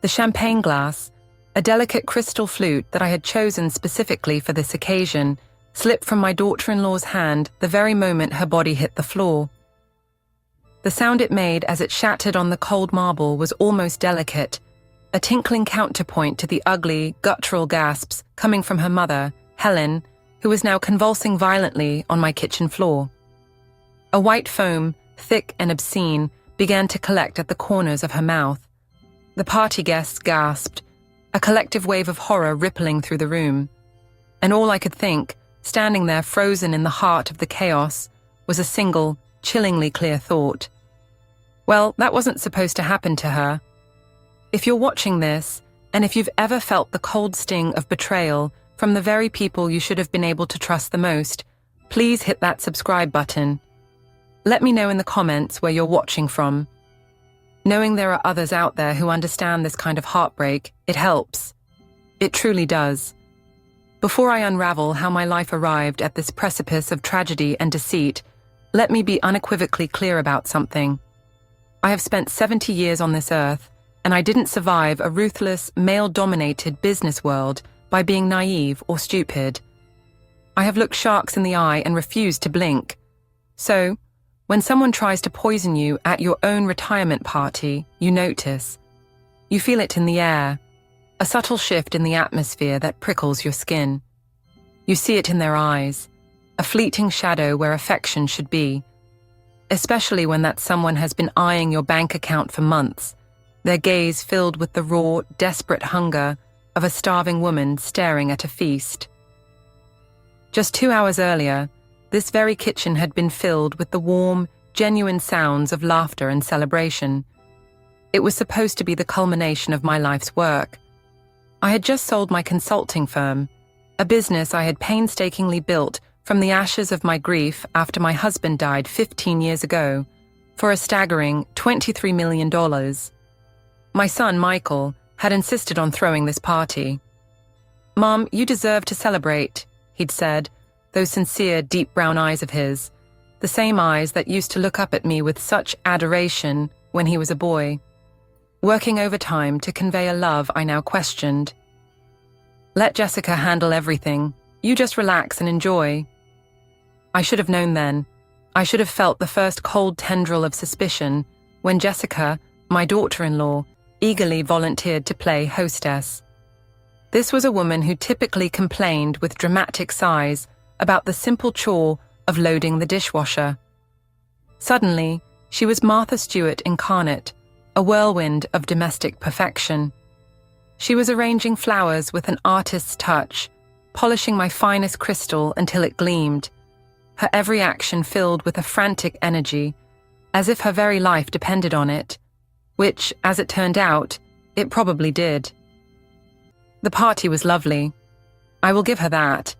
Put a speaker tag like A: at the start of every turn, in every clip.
A: The champagne glass, a delicate crystal flute that I had chosen specifically for this occasion, slipped from my daughter-in-law's hand the very moment her body hit the floor. The sound it made as it shattered on the cold marble was almost delicate, a tinkling counterpoint to the ugly, guttural gasps coming from her mother, Helen, who was now convulsing violently on my kitchen floor. A white foam, thick and obscene, began to collect at the corners of her mouth. The party guests gasped, a collective wave of horror rippling through the room. And all I could think, standing there frozen in the heart of the chaos, was a single, chillingly clear thought. Well, that wasn't supposed to happen to her. If you're watching this, and if you've ever felt the cold sting of betrayal from the very people you should have been able to trust the most, please hit that subscribe button. Let me know in the comments where you're watching from. Knowing there are others out there who understand this kind of heartbreak, it helps. It truly does. Before I unravel how my life arrived at this precipice of tragedy and deceit, let me be unequivocally clear about something. I have spent 70 years on this earth, and I didn't survive a ruthless, male-dominated business world by being naive or stupid. I have looked sharks in the eye and refused to blink. So, when someone tries to poison you at your own retirement party, you notice. You feel it in the air, a subtle shift in the atmosphere that prickles your skin. You see it in their eyes, a fleeting shadow where affection should be. Especially when that someone has been eyeing your bank account for months, their gaze filled with the raw, desperate hunger of a starving woman staring at a feast. Just 2 hours earlier, this very kitchen had been filled with the warm, genuine sounds of laughter and celebration. It was supposed to be the culmination of my life's work. I had just sold my consulting firm, a business I had painstakingly built from the ashes of my grief after my husband died 15 years ago, for a staggering $23 million. My son, Michael, had insisted on throwing this party. "Mom, you deserve to celebrate," he'd said, those sincere, deep brown eyes of his, the same eyes that used to look up at me with such adoration when he was a boy, working overtime to convey a love I now questioned. "Let Jessica handle everything. You just relax and enjoy." I should have known then. I should have felt the first cold tendril of suspicion when Jessica, my daughter-in-law, eagerly volunteered to play hostess. This was a woman who typically complained with dramatic sighs about the simple chore of loading the dishwasher. Suddenly, she was Martha Stewart incarnate, a whirlwind of domestic perfection. She was arranging flowers with an artist's touch, polishing my finest crystal until it gleamed, her every action filled with a frantic energy, as if her very life depended on it, which, as it turned out, it probably did. The party was lovely. I will give her that.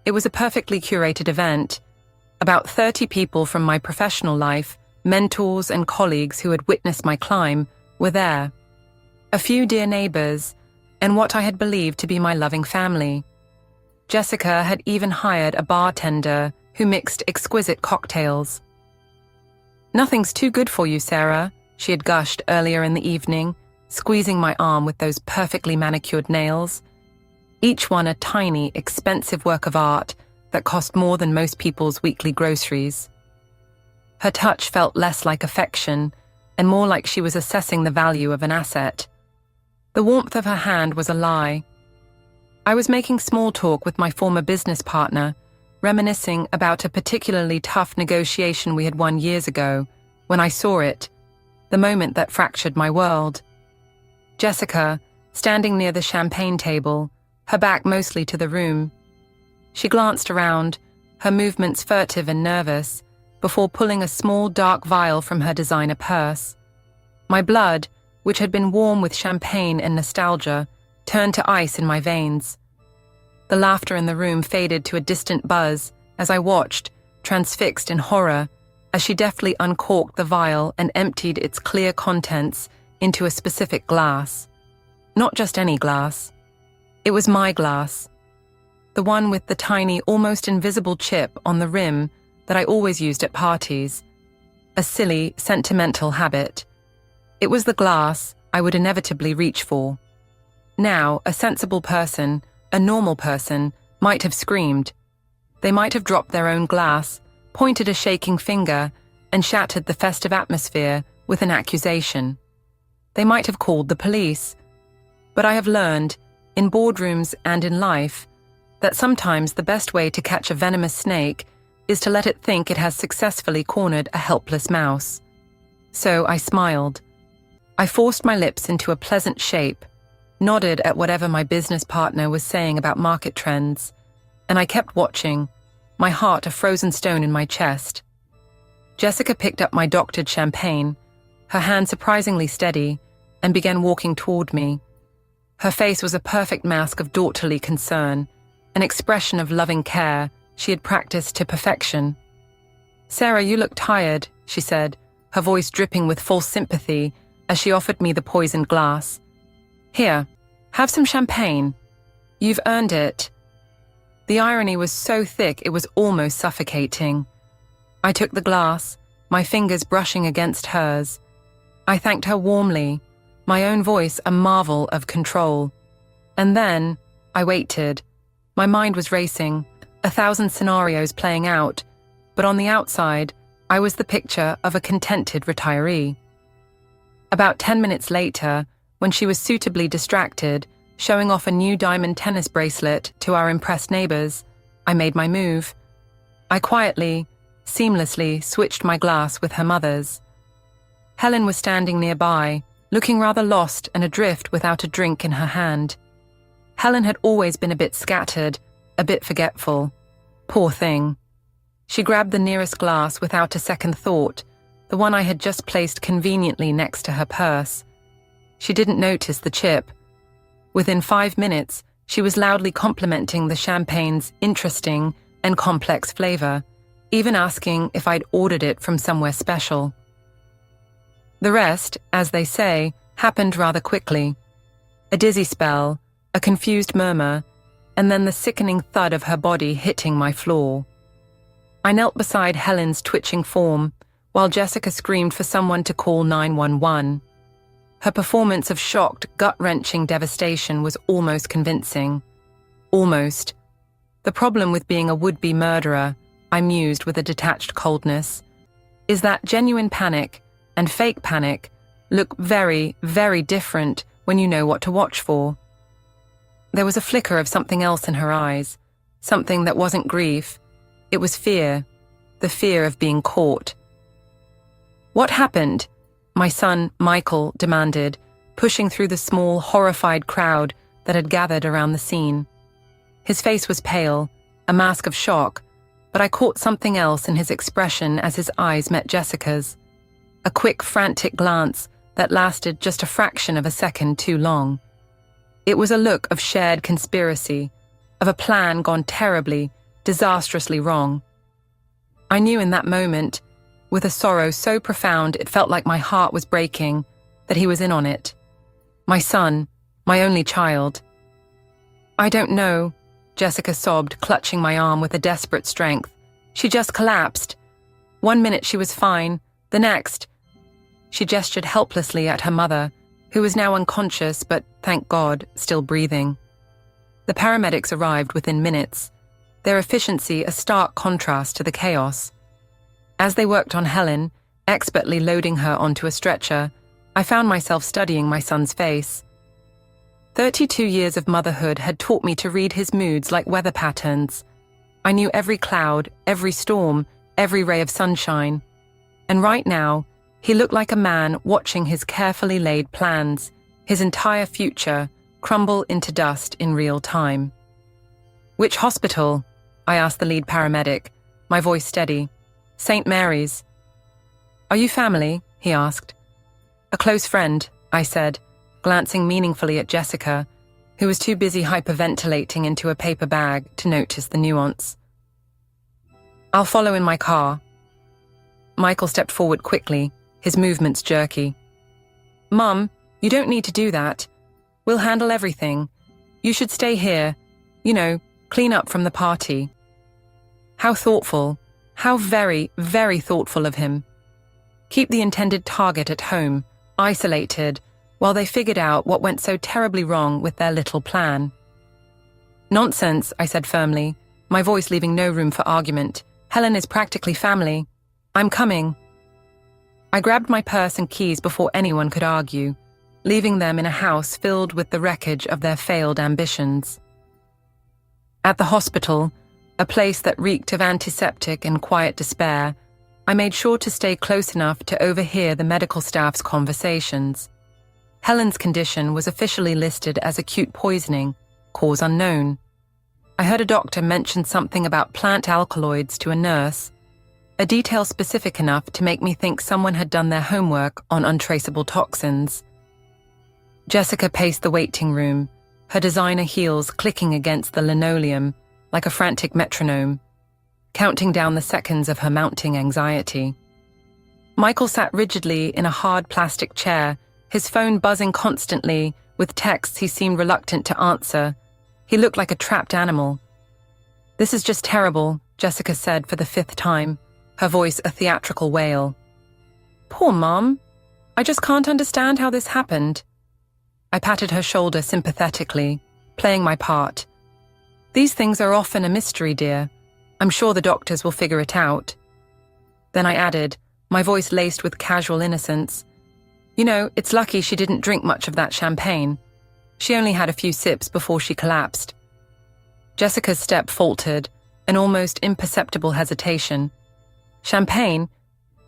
A: It was a perfectly curated event. About 30 people from my professional life, mentors and colleagues who had witnessed my climb, were there. A few dear neighbors, and what I had believed to be my loving family. Jessica had even hired a bartender who mixed exquisite cocktails. "Nothing's too good for you, Sarah," she had gushed earlier in the evening, squeezing my arm with those perfectly manicured nails, each one a tiny, expensive work of art that cost more than most people's weekly groceries. Her touch felt less like affection and more like she was assessing the value of an asset. The warmth of her hand was a lie. I was making small talk with my former business partner, reminiscing about a particularly tough negotiation we had won years ago, when I saw it, the moment that fractured my world. Jessica, standing near the champagne table, her back mostly to the room. She glanced around, her movements furtive and nervous, before pulling a small dark vial from her designer purse. My blood, which had been warm with champagne and nostalgia, turned to ice in my veins. The laughter in the room faded to a distant buzz as I watched, transfixed in horror, as she deftly uncorked the vial and emptied its clear contents into a specific glass. Not just any glass. It was my glass. The one with the tiny, almost invisible chip on the rim that I always used at parties. A silly, sentimental habit. It was the glass, I would inevitably reach for. Now, a sensible person, a normal person, might have screamed. They might have dropped their own glass, pointed a shaking finger, and shattered the festive atmosphere with an accusation. They might have called the police. But I have learned, in boardrooms and in life, that sometimes the best way to catch a venomous snake is to let it think it has successfully cornered a helpless mouse. So I smiled. I forced my lips into a pleasant shape, nodded at whatever my business partner was saying about market trends, and I kept watching, my heart a frozen stone in my chest. Jessica picked up my doctored champagne, her hand surprisingly steady, and began walking toward me. Her face was a perfect mask of daughterly concern, an expression of loving care she had practiced to perfection. "Sarah, you look tired," she said, her voice dripping with false sympathy as she offered me the poisoned glass. "Here, have some champagne. You've earned it." The irony was so thick it was almost suffocating. I took the glass, my fingers brushing against hers. I thanked her warmly, my own voice a marvel of control. And then I waited. My mind was racing, 1,000 scenarios playing out, but on the outside, I was the picture of a contented retiree. About 10 minutes later, when she was suitably distracted, showing off a new diamond tennis bracelet to our impressed neighbors, I made my move. I quietly, seamlessly switched my glass with her mother's. Helen was standing nearby, looking rather lost and adrift without a drink in her hand. Helen had always been a bit scattered, a bit forgetful. Poor thing. She grabbed the nearest glass without a second thought, the one I had just placed conveniently next to her purse. She didn't notice the chip. Within 5 minutes, she was loudly complimenting the champagne's interesting and complex flavor, even asking if I'd ordered it from somewhere special. The rest, as they say, happened rather quickly. A dizzy spell, a confused murmur, and then the sickening thud of her body hitting my floor. I knelt beside Helen's twitching form, while Jessica screamed for someone to call 911. Her performance of shocked, gut-wrenching devastation was almost convincing. Almost. The problem with being a would-be murderer, I mused with a detached coldness, is that genuine panic and fake panic look very, very different when you know what to watch for. There was a flicker of something else in her eyes, something that wasn't grief. It was fear, the fear of being caught. "What happened?" my son, Michael, demanded, pushing through the small, horrified crowd that had gathered around the scene. His face was pale, a mask of shock, but I caught something else in his expression as his eyes met Jessica's. A quick, frantic glance that lasted just a fraction of a second too long. It was a look of shared conspiracy, of a plan gone terribly, disastrously wrong. I knew in that moment, with a sorrow so profound it felt like my heart was breaking, that he was in on it. My son, my only child. "I don't know," Jessica sobbed, clutching my arm with a desperate strength. "She just collapsed. 1 minute she was fine, the next..." She gestured helplessly at her mother, who was now unconscious but, thank God, still breathing. The paramedics arrived within minutes, their efficiency a stark contrast to the chaos. As they worked on Helen, expertly loading her onto a stretcher, I found myself studying my son's face. 32 years of motherhood had taught me to read his moods like weather patterns. I knew every cloud, every storm, every ray of sunshine. And right now, he looked like a man watching his carefully laid plans, his entire future, crumble into dust in real time. "Which hospital?" I asked the lead paramedic, my voice steady. "St. Mary's." "Are you family?" he asked. "A close friend," I said, glancing meaningfully at Jessica, who was too busy hyperventilating into a paper bag to notice the nuance. "I'll follow in my car." Michael stepped forward quickly, his movements jerky. "Mum, you don't need to do that. We'll handle everything. You should stay here. Clean up from the party." How thoughtful, how very, very thoughtful of him. Keep the intended target at home, isolated, while they figured out what went so terribly wrong with their little plan. "Nonsense," I said firmly, my voice leaving no room for argument. "Helen is practically family. I'm coming." I grabbed my purse and keys before anyone could argue, leaving them in a house filled with the wreckage of their failed ambitions. At the hospital, a place that reeked of antiseptic and quiet despair, I made sure to stay close enough to overhear the medical staff's conversations. Helen's condition was officially listed as acute poisoning, cause unknown. I heard a doctor mention something about plant alkaloids to a nurse, a detail specific enough to make me think someone had done their homework on untraceable toxins. Jessica paced the waiting room, her designer heels clicking against the linoleum like a frantic metronome, counting down the seconds of her mounting anxiety. Michael sat rigidly in a hard plastic chair, his phone buzzing constantly with texts he seemed reluctant to answer. He looked like a trapped animal. "This is just terrible," Jessica said for the 5th time, her voice a theatrical wail. "Poor Mom. I just can't understand how this happened." I patted her shoulder sympathetically, playing my part. "These things are often a mystery, dear. I'm sure the doctors will figure it out." Then I added, my voice laced with casual innocence, "You know, it's lucky she didn't drink much of that champagne. She only had a few sips before she collapsed." Jessica's step faltered, an almost imperceptible hesitation. "Champagne?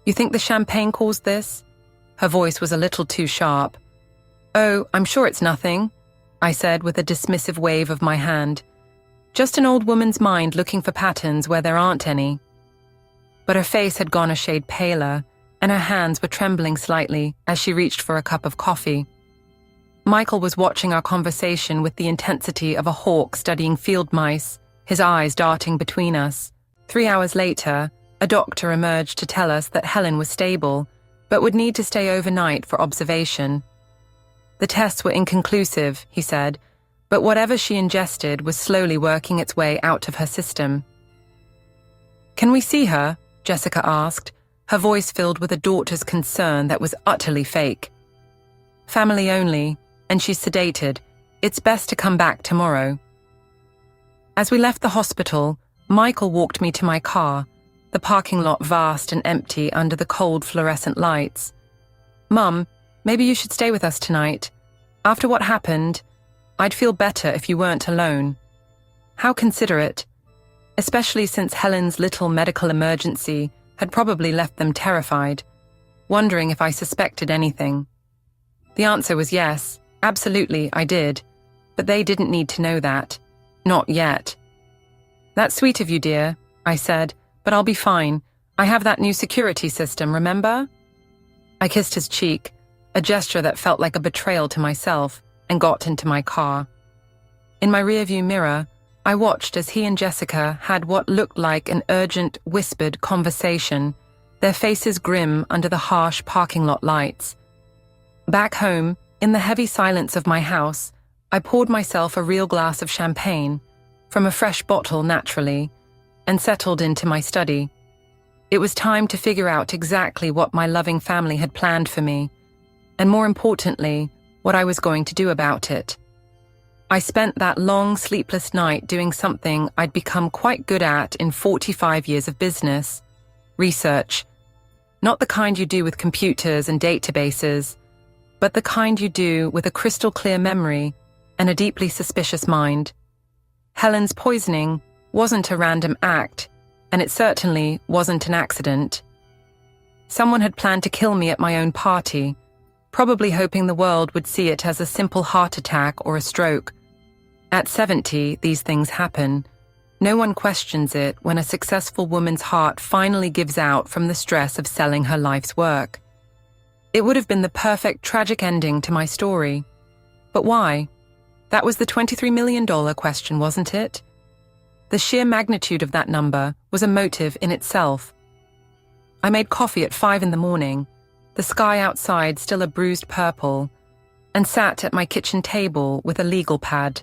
A: You think the champagne caused this?" Her voice was a little too sharp. "Oh, I'm sure it's nothing," I said with a dismissive wave of my hand. "Just an old woman's mind looking for patterns where there aren't any." But her face had gone a shade paler, and her hands were trembling slightly as she reached for a cup of coffee. Michael was watching our conversation with the intensity of a hawk studying field mice, his eyes darting between us. 3 hours later, a doctor emerged to tell us that Helen was stable, but would need to stay overnight for observation. The tests were inconclusive, he said, but whatever she ingested was slowly working its way out of her system. "Can we see her?" Jessica asked, her voice filled with a daughter's concern that was utterly fake. "Family only, and she's sedated. It's best to come back tomorrow." As we left the hospital, Michael walked me to my car, the parking lot vast and empty under the cold fluorescent lights. "Mum, maybe you should stay with us tonight. After what happened, I'd feel better if you weren't alone." How considerate, especially since Helen's little medical emergency had probably left them terrified, wondering if I suspected anything. The answer was yes, absolutely I did, but they didn't need to know that. Not yet. "That's sweet of you, dear," I said, "but I'll be fine. I have that new security system, remember?" I kissed his cheek, a gesture that felt like a betrayal to myself, and got into my car. In my rearview mirror, I watched as he and Jessica had what looked like an urgent, whispered conversation, their faces grim under the harsh parking lot lights. Back home, in the heavy silence of my house, I poured myself a real glass of champagne, from a fresh bottle naturally, and settled into my study. It was time to figure out exactly what my loving family had planned for me, and more importantly, what I was going to do about it. I spent that long, sleepless night doing something I'd become quite good at in 45 years of business: research. Not the kind you do with computers and databases, but the kind you do with a crystal clear memory and a deeply suspicious mind. Helen's poisoning wasn't a random act, and it certainly wasn't an accident. Someone had planned to kill me at my own party, probably hoping the world would see it as a simple heart attack or a stroke. At 70, these things happen. No one questions it when a successful woman's heart finally gives out from the stress of selling her life's work. It would have been the perfect tragic ending to my story. But why? That was the $23 million question, wasn't it? The sheer magnitude of that number was a motive in itself. I made coffee at 5 a.m, the sky outside still a bruised purple, and sat at my kitchen table with a legal pad.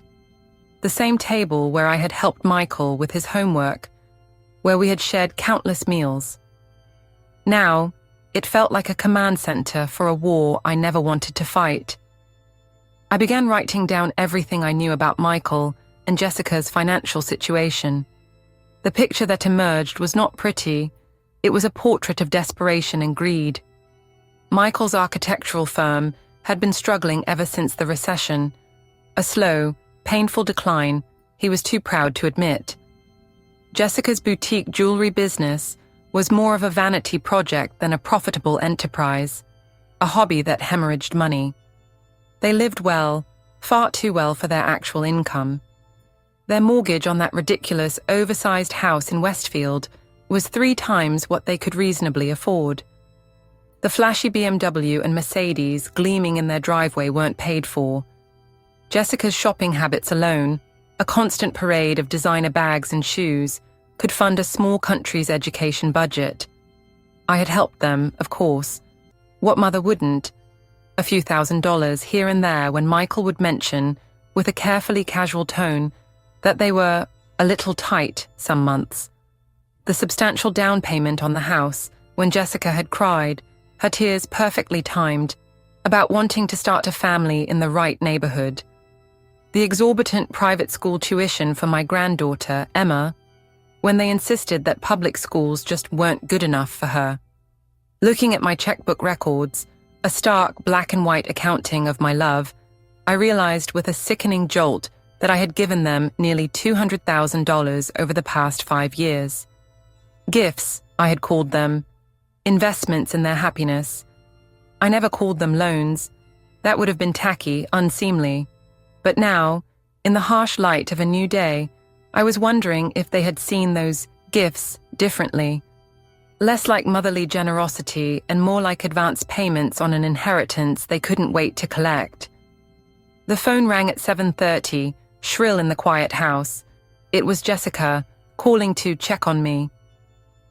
A: The same table where I had helped Michael with his homework, where we had shared countless meals. Now, it felt like a command center for a war I never wanted to fight. I began writing down everything I knew about Michael and Jessica's financial situation. The picture that emerged was not pretty. It was a portrait of desperation and greed. Michael's architectural firm had been struggling ever since the recession, a slow, painful decline he was too proud to admit. Jessica's boutique jewelry business was more of a vanity project than a profitable enterprise, a hobby that hemorrhaged money. They lived well, far too well for their actual income. Their mortgage on that ridiculous, oversized house in Westfield was 3 times what they could reasonably afford. The flashy BMW and Mercedes gleaming in their driveway weren't paid for. Jessica's shopping habits alone, a constant parade of designer bags and shoes, could fund a small country's education budget. I had helped them, of course. What mother wouldn't? A few $1,000s here and there when Michael would mention, with a carefully casual tone, that they were a little tight some months. The substantial down payment on the house, when Jessica had cried, her tears perfectly timed, about wanting to start a family in the right neighborhood. The exorbitant private school tuition for my granddaughter, Emma, when they insisted that public schools just weren't good enough for her. Looking at my checkbook records, a stark black and white accounting of my love, I realized with a sickening jolt that I had given them nearly $200,000 over the past 5 years. Gifts, I had called them, investments in their happiness. I never called them loans. That would have been tacky, unseemly. But now, in the harsh light of a new day, I was wondering if they had seen those gifts differently. Less like motherly generosity and more like advance payments on an inheritance they couldn't wait to collect. The phone rang at 7:30, shrill in the quiet house. It was Jessica, calling to check on me.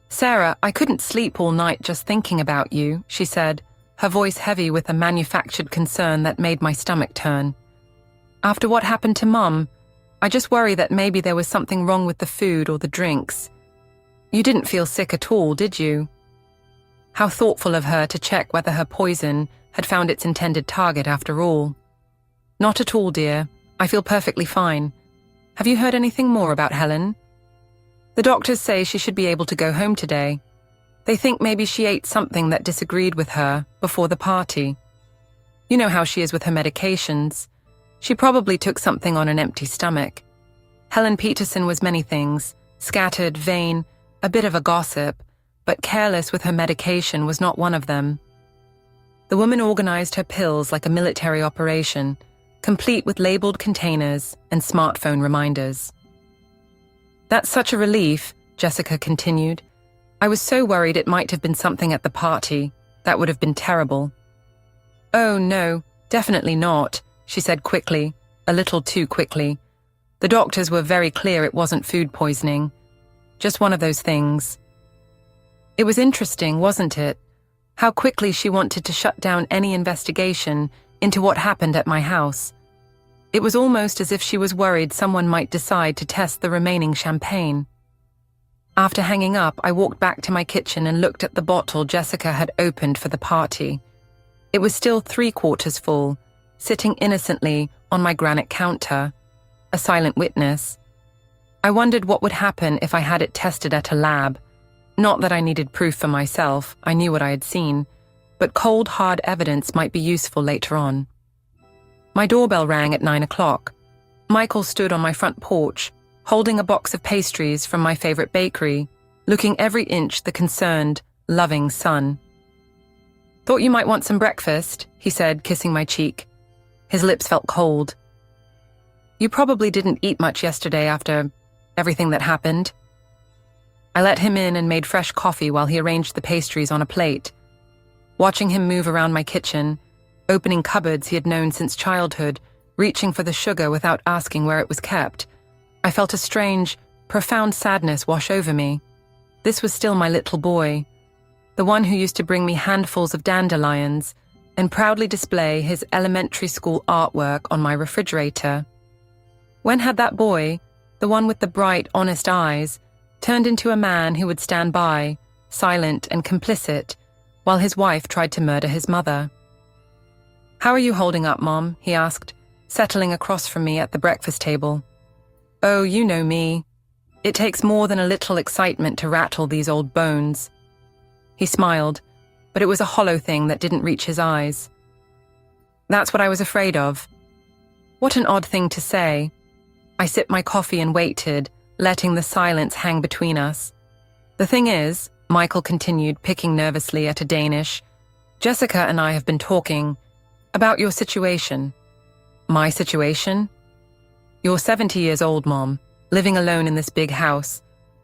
A: "Sarah, I couldn't sleep all night just thinking about you," she said, her voice heavy with a manufactured concern that made my stomach turn. "After what happened to Mum, I just worry that maybe there was something wrong with the food or the drinks. You didn't feel sick at all, did you?" How thoughtful of her to check whether her poison had found its intended target after all. "Not at all, dear. I feel perfectly fine. Have you heard anything more about Helen?" "The doctors say she should be able to go home today. They think maybe she ate something that disagreed with her before the party. You know how she is with her medications. She probably took something on an empty stomach. Helen Peterson was many things, scattered, vain, a bit of a gossip, but careless with her medication was not one of them. The woman organized her pills like a military operation, complete with labeled containers and smartphone reminders. "That's such a relief," Jessica continued. "I was so worried it might have been something at the party. That would have been terrible." "Oh, no, definitely not," she said quickly, a little too quickly. "The doctors were very clear it wasn't food poisoning. Just one of those things." It was interesting, wasn't it? How quickly she wanted to shut down any investigation into what happened at my house. It was almost as if she was worried someone might decide to test the remaining champagne. After hanging up, I walked back to my kitchen and looked at the bottle Jessica had opened for the party. It was still 3/4 full, sitting innocently on my granite counter, a silent witness. I wondered what would happen if I had it tested at a lab. Not that I needed proof for myself, I knew what I had seen, but cold, hard evidence might be useful later on. My doorbell rang at 9 o'clock. Michael stood on my front porch, holding a box of pastries from my favorite bakery, looking every inch the concerned, loving son. "Thought you might want some breakfast," he said, kissing my cheek. His lips felt cold. "You probably didn't eat much yesterday after everything that happened." I let him in and made fresh coffee while he arranged the pastries on a plate. Watching him move around my kitchen, opening cupboards he had known since childhood, reaching for the sugar without asking where it was kept, I felt a strange, profound sadness wash over me. This was still my little boy, the one who used to bring me handfuls of dandelions and proudly display his elementary school artwork on my refrigerator. When had that boy, the one with the bright, honest eyes, turned into a man who would stand by, silent and complicit, while his wife tried to murder his mother? "How are you holding up, Mom?" he asked, settling across from me at the breakfast table. "Oh, you know me. It takes more than a little excitement to rattle these old bones." He smiled, but it was a hollow thing that didn't reach his eyes. "That's what I was afraid of." What an odd thing to say. I sipped my coffee and waited, letting the silence hang between us. "The thing is," Michael continued, picking nervously at a Danish, "Jessica and I have been talking about your situation." "My situation?" "You're 70 years old, Mom, living alone in this big house.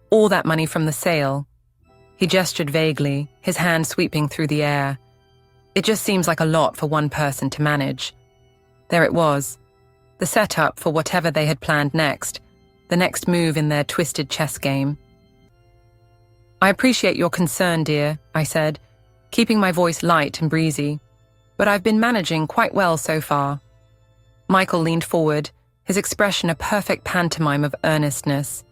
A: All that money from the sale." He gestured vaguely, his hand sweeping through the air. "It just seems like a lot for one person to manage." There it was, the setup for whatever they had planned next, the next move in their twisted chess game. "I appreciate your concern, dear," I said, keeping my voice light and breezy, "but I've been managing quite well so far." Michael leaned forward, his expression a perfect pantomime of earnestness.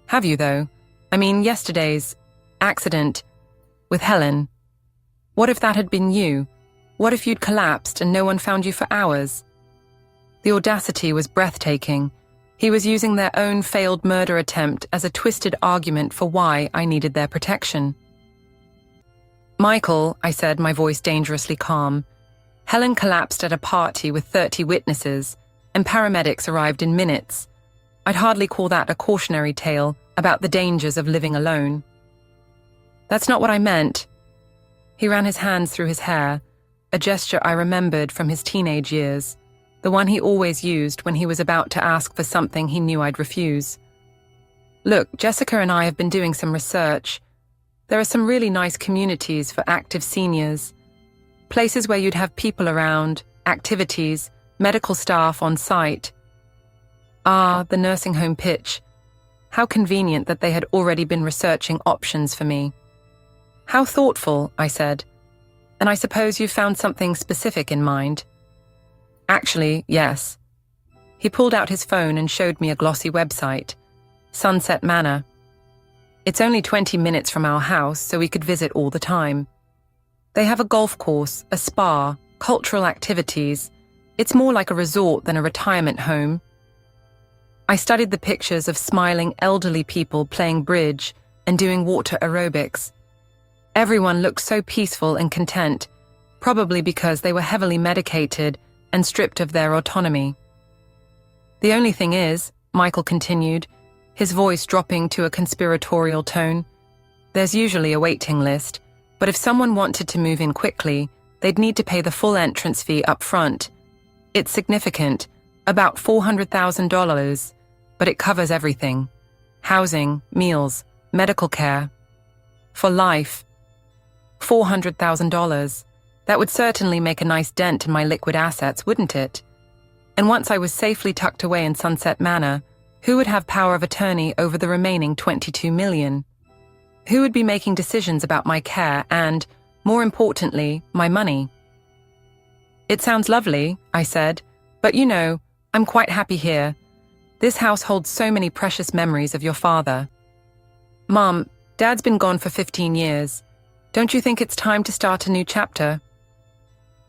A: "Have you, though? I mean, yesterday's accident with Helen. What if that had been you? What if you'd collapsed and no one found you for hours?" The audacity was breathtaking. He was using their own failed murder attempt as a twisted argument for why I needed their protection. "Michael," I said, my voice dangerously calm, "Helen collapsed at a party with 30 witnesses, and paramedics arrived in minutes. I'd hardly call that a cautionary tale about the dangers of living alone." "That's not what I meant." He ran his hands through his hair, a gesture I remembered from his teenage years, the one he always used when he was about to ask for something he knew I'd refuse. "Look, Jessica and I have been doing some research. There are some really nice communities for active seniors, places where you'd have people around, activities, medical staff on site." Ah, the nursing home pitch. How convenient that they had already been researching options for me. "How thoughtful," I said. "And I suppose you found something specific in mind?" "Actually, yes." He pulled out his phone and showed me a glossy website. Sunset Manor. It's only 20 minutes from our house, so we could visit all the time. They have a golf course, a spa, cultural activities. It's more like a resort than a retirement home. I studied the pictures of smiling elderly people playing bridge and doing water aerobics. Everyone looked so peaceful and content, probably because they were heavily medicated and stripped of their autonomy. "The only thing is," Michael continued, his voice dropping to a conspiratorial tone, "there's usually a waiting list, but if someone wanted to move in quickly, they'd need to pay the full entrance fee up front. It's significant, about $400,000, but it covers everything. Housing, meals, medical care. For life. $400,000. That would certainly make a nice dent in my liquid assets, wouldn't it? And once I was safely tucked away in Sunset Manor, who would have power of attorney over the remaining $22 million? Who would be making decisions about my care and, more importantly, my money?" "It sounds lovely," I said, "but you know, I'm quite happy here. This house holds so many precious memories of your father." "Mom, Dad's been gone for 15 years. Don't you think it's time to start a new chapter?"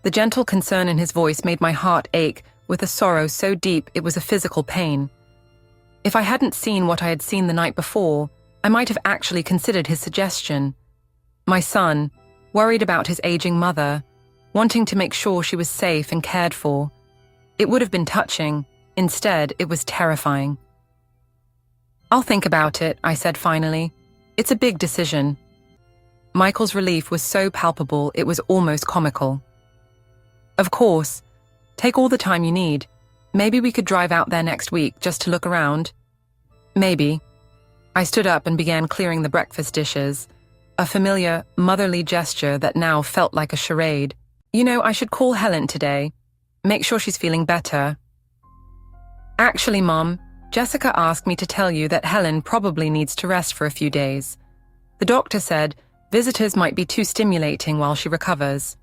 A: The gentle concern in his voice made my heart ache with a sorrow so deep it was a physical pain. If I hadn't seen what I had seen the night before, I might have actually considered his suggestion. My son, worried about his aging mother, wanting to make sure she was safe and cared for. It would have been touching. Instead, it was terrifying. "I'll think about it," I said finally. "It's a big decision." Michael's relief was so palpable it was almost comical. "Of course. Take all the time you need. Maybe we could drive out there next week just to look around." "Maybe." I stood up and began clearing the breakfast dishes, a familiar, motherly gesture that now felt like a charade. "You know, I should call Helen today. Make sure she's feeling better." "Actually, Mom, Jessica asked me to tell you that Helen probably needs to rest for a few days. The doctor said visitors might be too stimulating while she recovers."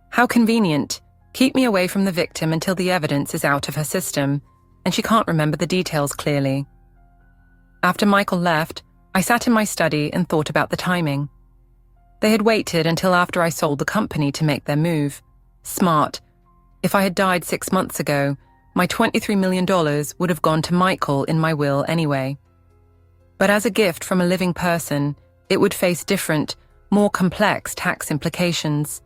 A: "How convenient. Keep me away from the victim until the evidence is out of her system, and she can't remember the details clearly." After Michael left, I sat in my study and thought about the timing. They had waited until after I sold the company to make their move. Smart. If I had died 6 months ago, my $23 million would have gone to Michael in my will anyway. But as a gift from a living person, it would face different, more complex tax implications.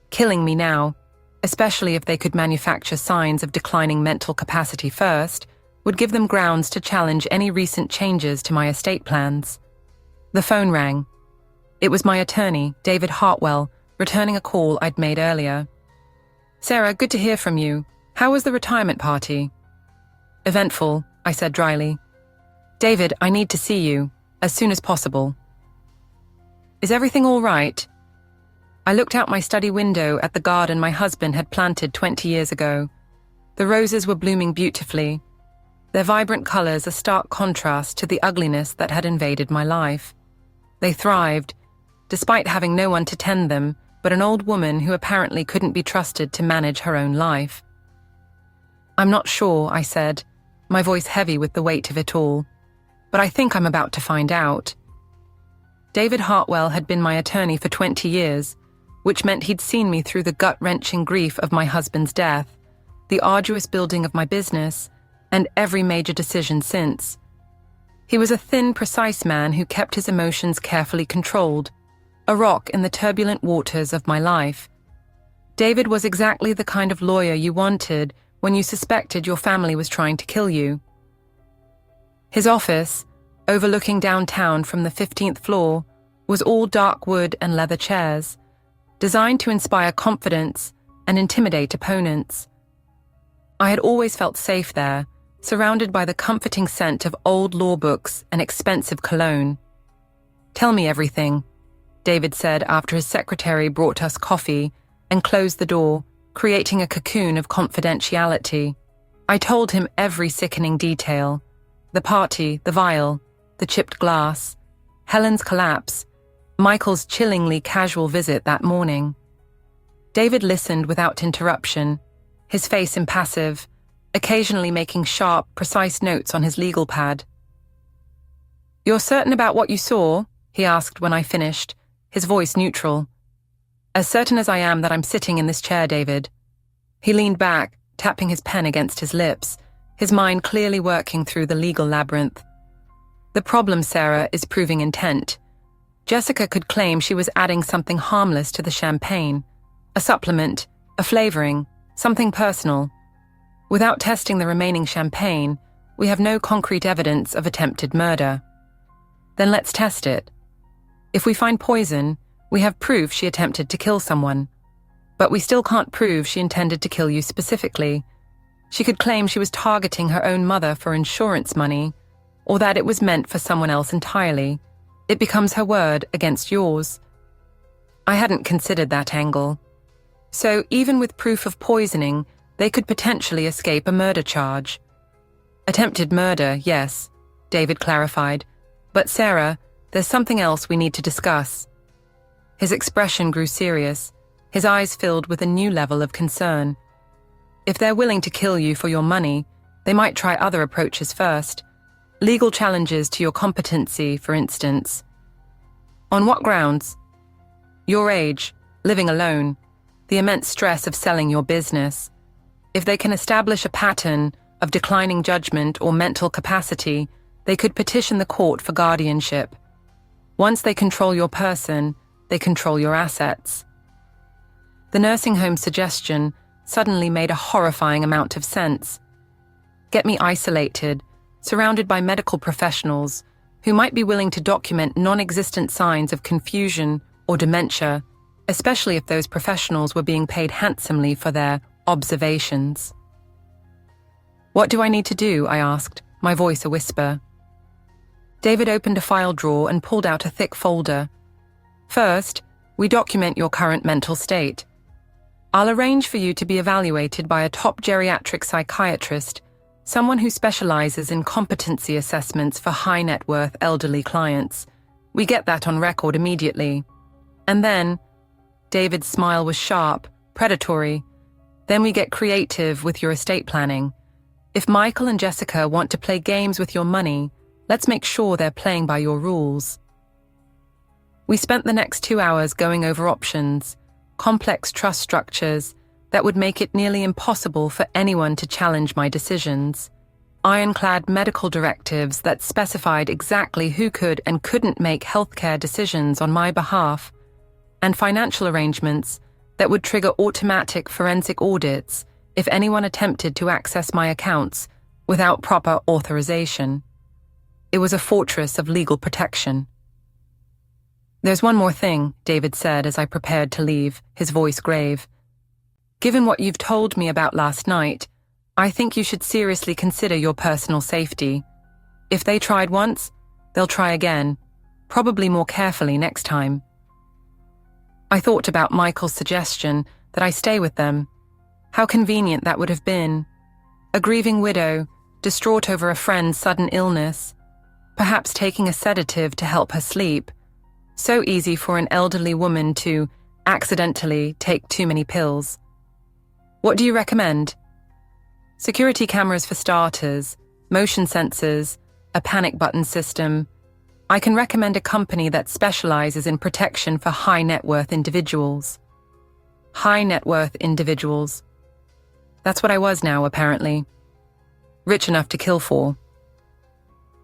A: Killing me now, especially if they could manufacture signs of declining mental capacity first, would give them grounds to challenge any recent changes to my estate plans. The phone rang. It was my attorney, David Hartwell, returning a call I'd made earlier. "Sarah, good to hear from you. How was the retirement party?" "Eventful," I said dryly. "David, I need to see you, as soon as possible." "Is everything all right?" I looked out my study window at the garden my husband had planted 20 years ago. The roses were blooming beautifully, their vibrant colors a stark contrast to the ugliness that had invaded my life. They thrived, despite having no one to tend them but an old woman who apparently couldn't be trusted to manage her own life. "I'm not sure," I said, my voice heavy with the weight of it all, "but I think I'm about to find out." David Hartwell had been my attorney for 20 years, which meant he'd seen me through the gut-wrenching grief of my husband's death, the arduous building of my business, and every major decision since. He was a thin, precise man who kept his emotions carefully controlled, a rock in the turbulent waters of my life. David was exactly the kind of lawyer you wanted when you suspected your family was trying to kill you. His office, overlooking downtown from the 15th floor, was all dark wood and leather chairs, designed to inspire confidence and intimidate opponents. I had always felt safe there, surrounded by the comforting scent of old law books and expensive cologne. "Tell me everything," David said after his secretary brought us coffee and closed the door, creating a cocoon of confidentiality. I told him every sickening detail: the party, the vial, the chipped glass, Helen's collapse, Michael's chillingly casual visit that morning. David listened without interruption, his face impassive, occasionally making sharp, precise notes on his legal pad. "You're certain about what you saw?" he asked when I finished, his voice neutral. "As certain as I am that I'm sitting in this chair, David." He leaned back, tapping his pen against his lips, his mind clearly working through the legal labyrinth. "The problem, Sarah, is proving intent. Jessica could claim she was adding something harmless to the champagne, a supplement, a flavoring, something personal. Without testing the remaining champagne, we have no concrete evidence of attempted murder. Then let's test it. If we find poison, we have proof she attempted to kill someone. But we still can't prove she intended to kill you specifically. She could claim she was targeting her own mother for insurance money, or that it was meant for someone else entirely. It becomes her word against yours. I hadn't considered that angle. So even with proof of poisoning, they could potentially escape a murder charge. Attempted murder, yes, David clarified. But Sarah, there's something else we need to discuss. His expression grew serious, his eyes filled with a new level of concern. If they're willing to kill you for your money, they might try other approaches first. Legal challenges to your competency, for instance. On what grounds? Your age, living alone, the immense stress of selling your business. If they can establish a pattern of declining judgment or mental capacity, they could petition the court for guardianship. Once they control your person, they control your assets. The nursing home suggestion suddenly made a horrifying amount of sense. Get me isolated, surrounded by medical professionals who might be willing to document non-existent signs of confusion or dementia, especially if those professionals were being paid handsomely for their observations. What do I need to do? I asked, my voice a whisper. David opened a file drawer and pulled out a thick folder. First, we document your current mental state. I'll arrange for you to be evaluated by a top geriatric psychiatrist, someone who specializes in competency assessments for high-net-worth elderly clients. We get that on record immediately. And then, David's smile was sharp, predatory. Then we get creative with your estate planning. If Michael and Jessica want to play games with your money, let's make sure they're playing by your rules. We spent the next 2 hours going over options, complex trust structures, that would make it nearly impossible for anyone to challenge my decisions, ironclad medical directives that specified exactly who could and couldn't make healthcare decisions on my behalf, and financial arrangements that would trigger automatic forensic audits if anyone attempted to access my accounts without proper authorization. It was a fortress of legal protection. "There's one more thing," David said as I prepared to leave, his voice grave. "Given what you've told me about last night, I think you should seriously consider your personal safety. If they tried once, they'll try again, probably more carefully next time." I thought about Michael's suggestion that I stay with them. How convenient that would have been. A grieving widow, distraught over a friend's sudden illness, perhaps taking a sedative to help her sleep. So easy for an elderly woman to accidentally take too many pills. "What do you recommend?" "Security cameras for starters, motion sensors, a panic button system. I can recommend a company that specializes in protection for high net worth individuals." High net worth individuals. That's what I was now, apparently. Rich enough to kill for.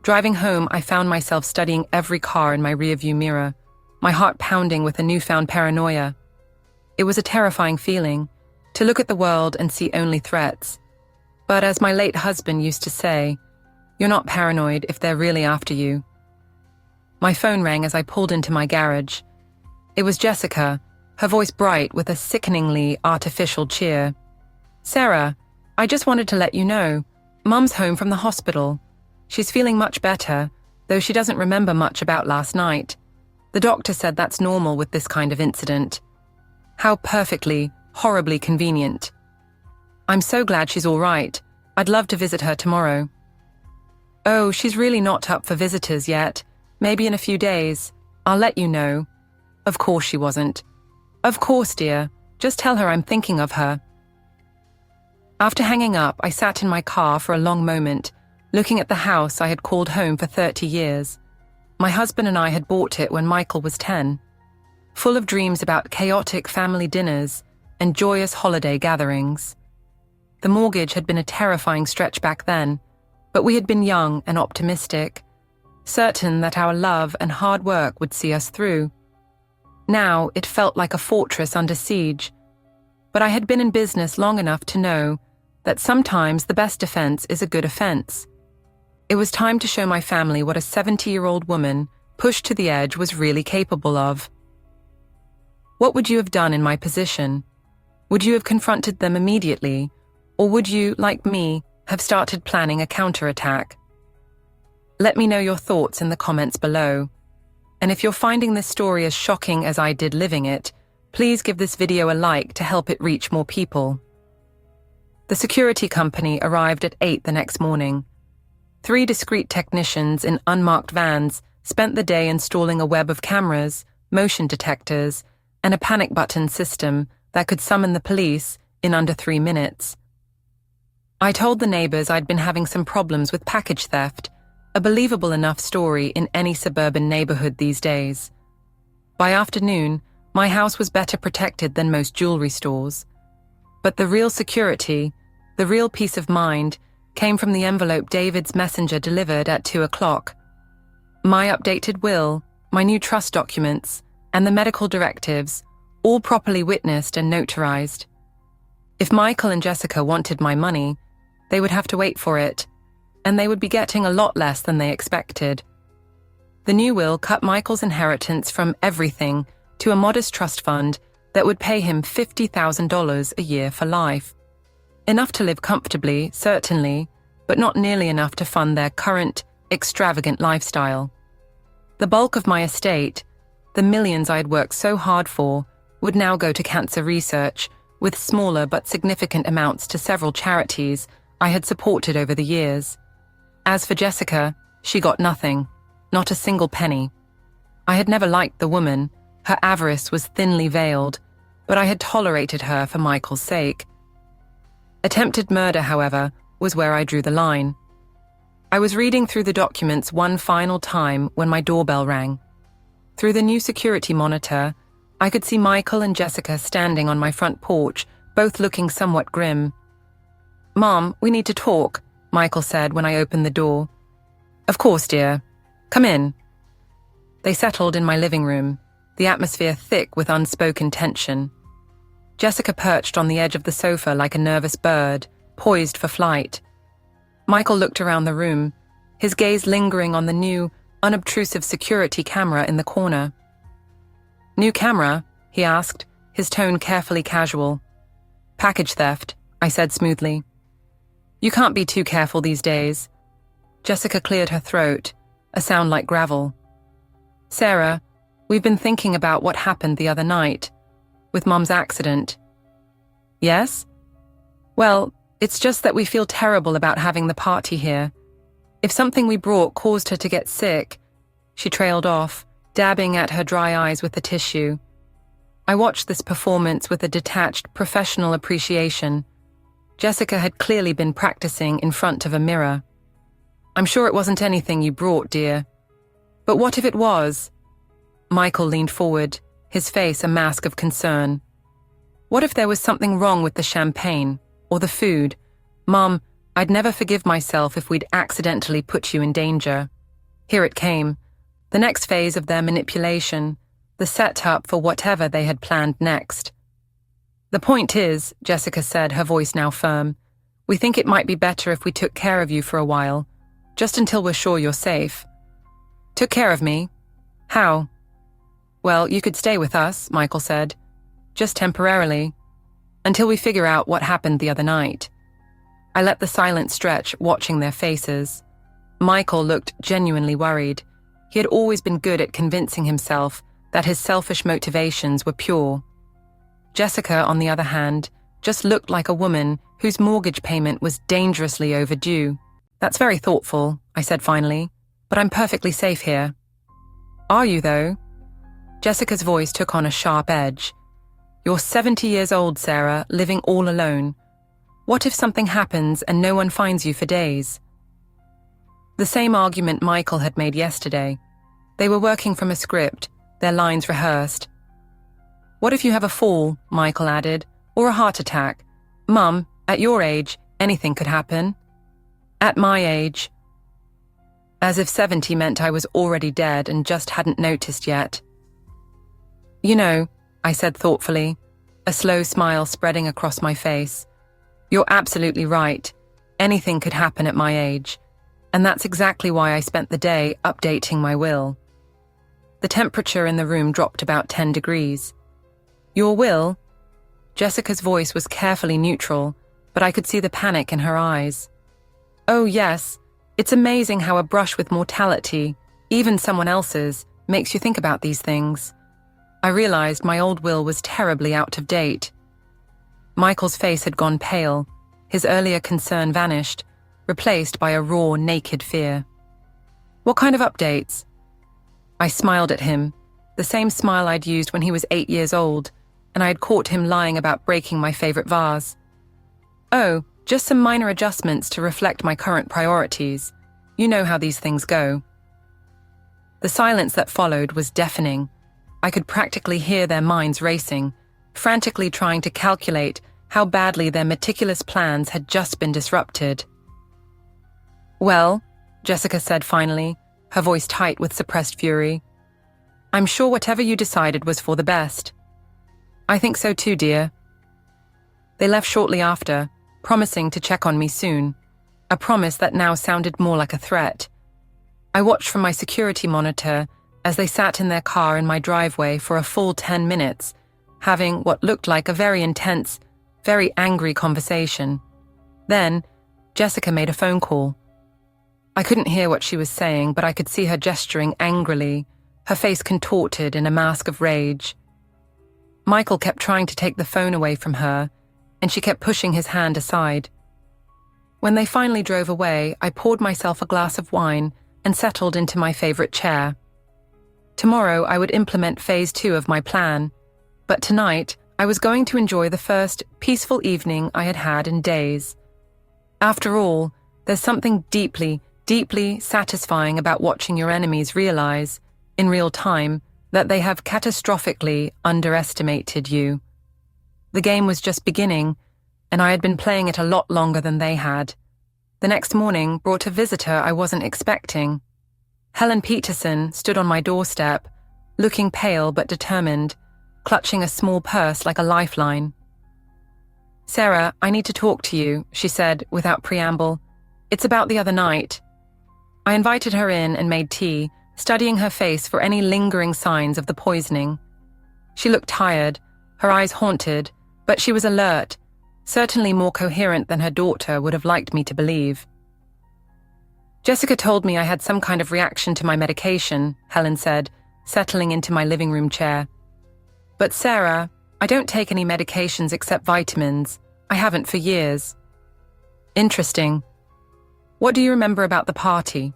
A: Driving home, I found myself studying every car in my rearview mirror, my heart pounding with a newfound paranoia. It was a terrifying feeling, to look at the world and see only threats. But as my late husband used to say, you're not paranoid if they're really after you. My phone rang as I pulled into my garage. It was Jessica, her voice bright with a sickeningly artificial cheer. "Sarah, I just wanted to let you know, Mum's home from the hospital. She's feeling much better, though she doesn't remember much about last night. The doctor said that's normal with this kind of incident." How perfectly, horribly convenient. "I'm so glad she's all right. I'd love to visit her tomorrow." "Oh, she's really not up for visitors yet. Maybe in a few days. I'll let you know." Of course she wasn't. "Of course, dear. Just tell her I'm thinking of her." After hanging up, I sat in my car for a long moment, looking at the house I had called home for 30 years. My husband and I had bought it when Michael was 10. Full of dreams about chaotic family dinners and joyous holiday gatherings. The mortgage had been a terrifying stretch back then, but we had been young and optimistic, certain that our love and hard work would see us through. Now it felt like a fortress under siege, but I had been in business long enough to know that sometimes the best defense is a good offense. It was time to show my family what a 70-year-old woman, pushed to the edge, was really capable of. What would you have done in my position? Would you have confronted them immediately, or would you, like me, have started planning a counterattack? Let me know your thoughts in the comments below. And if you're finding this story as shocking as I did living it, please give this video a like to help it reach more people. The security company arrived at 8 the next morning. 3 discreet technicians in unmarked vans spent the day installing a web of cameras, motion detectors, and a panic button system that could summon the police in under 3 minutes. I told the neighbors I'd been having some problems with package theft, a believable enough story in any suburban neighborhood these days. By afternoon, my house was better protected than most jewelry stores. But the real security, the real peace of mind, came from the envelope David's messenger delivered at 2 o'clock. My updated will, my new trust documents, and the medical directives, all properly witnessed and notarized. If Michael and Jessica wanted my money, they would have to wait for it, and they would be getting a lot less than they expected. The new will cut Michael's inheritance from everything to a modest trust fund that would pay him $50,000 a year for life. Enough to live comfortably, certainly, but not nearly enough to fund their current, extravagant lifestyle. The bulk of my estate, the millions I had worked so hard for, would now go to cancer research, with smaller but significant amounts to several charities I had supported over the years. As for Jessica, she got nothing, not a single penny. I had never liked the woman, her avarice was thinly veiled, but I had tolerated her for Michael's sake. Attempted murder, however, was where I drew the line. I was reading through the documents one final time when my doorbell rang. Through the new security monitor, I could see Michael and Jessica standing on my front porch, both looking somewhat grim. "Mom, we need to talk," Michael said when I opened the door. "Of course, dear. Come in." They settled in my living room, the atmosphere thick with unspoken tension. Jessica perched on the edge of the sofa like a nervous bird, poised for flight. Michael looked around the room, his gaze lingering on the new, unobtrusive security camera in the corner. "New camera?" he asked, his tone carefully casual. "Package theft," I said smoothly. "You can't be too careful these days." Jessica cleared her throat, a sound like gravel. "Sarah, we've been thinking about what happened the other night, with Mom's accident." "Yes?" "Well, it's just that we feel terrible about having the party here. If something we brought caused her to get sick..." She trailed off, dabbing at her dry eyes with the tissue. I watched this performance with a detached, professional appreciation. Jessica had clearly been practicing in front of a mirror. "I'm sure it wasn't anything you brought, dear." "But what if it was?" Michael leaned forward, his face a mask of concern. "What if there was something wrong with the champagne, or the food? Mom, I'd never forgive myself if we'd accidentally put you in danger." Here it came, the next phase of their manipulation, the setup for whatever they had planned next. "The point is," Jessica said, her voice now firm, "we think it might be better if we took care of you for a while, just until we're sure you're safe." "Took care of me? How?" "Well, you could stay with us," Michael said. "Just temporarily. Until we figure out what happened the other night." I let the silence stretch, watching their faces. Michael looked genuinely worried. He had always been good at convincing himself that his selfish motivations were pure. Jessica, on the other hand, just looked like a woman whose mortgage payment was dangerously overdue. "That's very thoughtful," I said finally, "but I'm perfectly safe here." "Are you, though?" Jessica's voice took on a sharp edge. "You're 70 years old, Sarah, living all alone. What if something happens and no one finds you for days?" The same argument Michael had made yesterday. They were working from a script, their lines rehearsed. "What if you have a fall?" Michael added, "or a heart attack? Mum, at your age, anything could happen." "At my age." As if 70 meant I was already dead and just hadn't noticed yet. "You know," I said thoughtfully, a slow smile spreading across my face, "you're absolutely right. Anything could happen at my age. And that's exactly why I spent the day updating my will." The temperature in the room dropped about 10 degrees. "Your will?" Jessica's voice was carefully neutral, but I could see the panic in her eyes. "Oh, yes. It's amazing how a brush with mortality, even someone else's, makes you think about these things." I realized my old will was terribly out of date. Michael's face had gone pale, his earlier concern vanished, replaced by a raw, naked fear. "What kind of updates?" I smiled at him, the same smile I'd used when he was 8 years old, and I had caught him lying about breaking my favorite vase. "Oh, just some minor adjustments to reflect my current priorities. You know how these things go." The silence that followed was deafening. I could practically hear their minds racing, frantically trying to calculate how badly their meticulous plans had just been disrupted. "Well," Jessica said finally, her voice tight with suppressed fury, "I'm sure whatever you decided was for the best." "I think so too, dear." They left shortly after, promising to check on me soon, a promise that now sounded more like a threat. I watched from my security monitor as they sat in their car in my driveway for a full 10 minutes, having what looked like a very intense, very angry conversation. Then, Jessica made a phone call. I couldn't hear what she was saying, but I could see her gesturing angrily, her face contorted in a mask of rage. Michael kept trying to take the phone away from her, and she kept pushing his hand aside. When they finally drove away, I poured myself a glass of wine and settled into my favorite chair. Tomorrow I would implement phase 2 of my plan, but tonight I was going to enjoy the first peaceful evening I had had in days. After all, there's something deeply, deeply satisfying about watching your enemies realize, in real time, that they have catastrophically underestimated you. The game was just beginning, and I had been playing it a lot longer than they had. The next morning brought a visitor I wasn't expecting. Helen Peterson stood on my doorstep, looking pale but determined, clutching a small purse like a lifeline. "Sarah, I need to talk to you," she said without preamble. "It's about the other night." I invited her in and made tea, studying her face for any lingering signs of the poisoning. She looked tired, her eyes haunted, but she was alert, certainly more coherent than her daughter would have liked me to believe. "Jessica told me I had some kind of reaction to my medication," Helen said, settling into my living room chair. "But Sarah, I don't take any medications except vitamins. I haven't for years." "Interesting. What do you remember about the party?"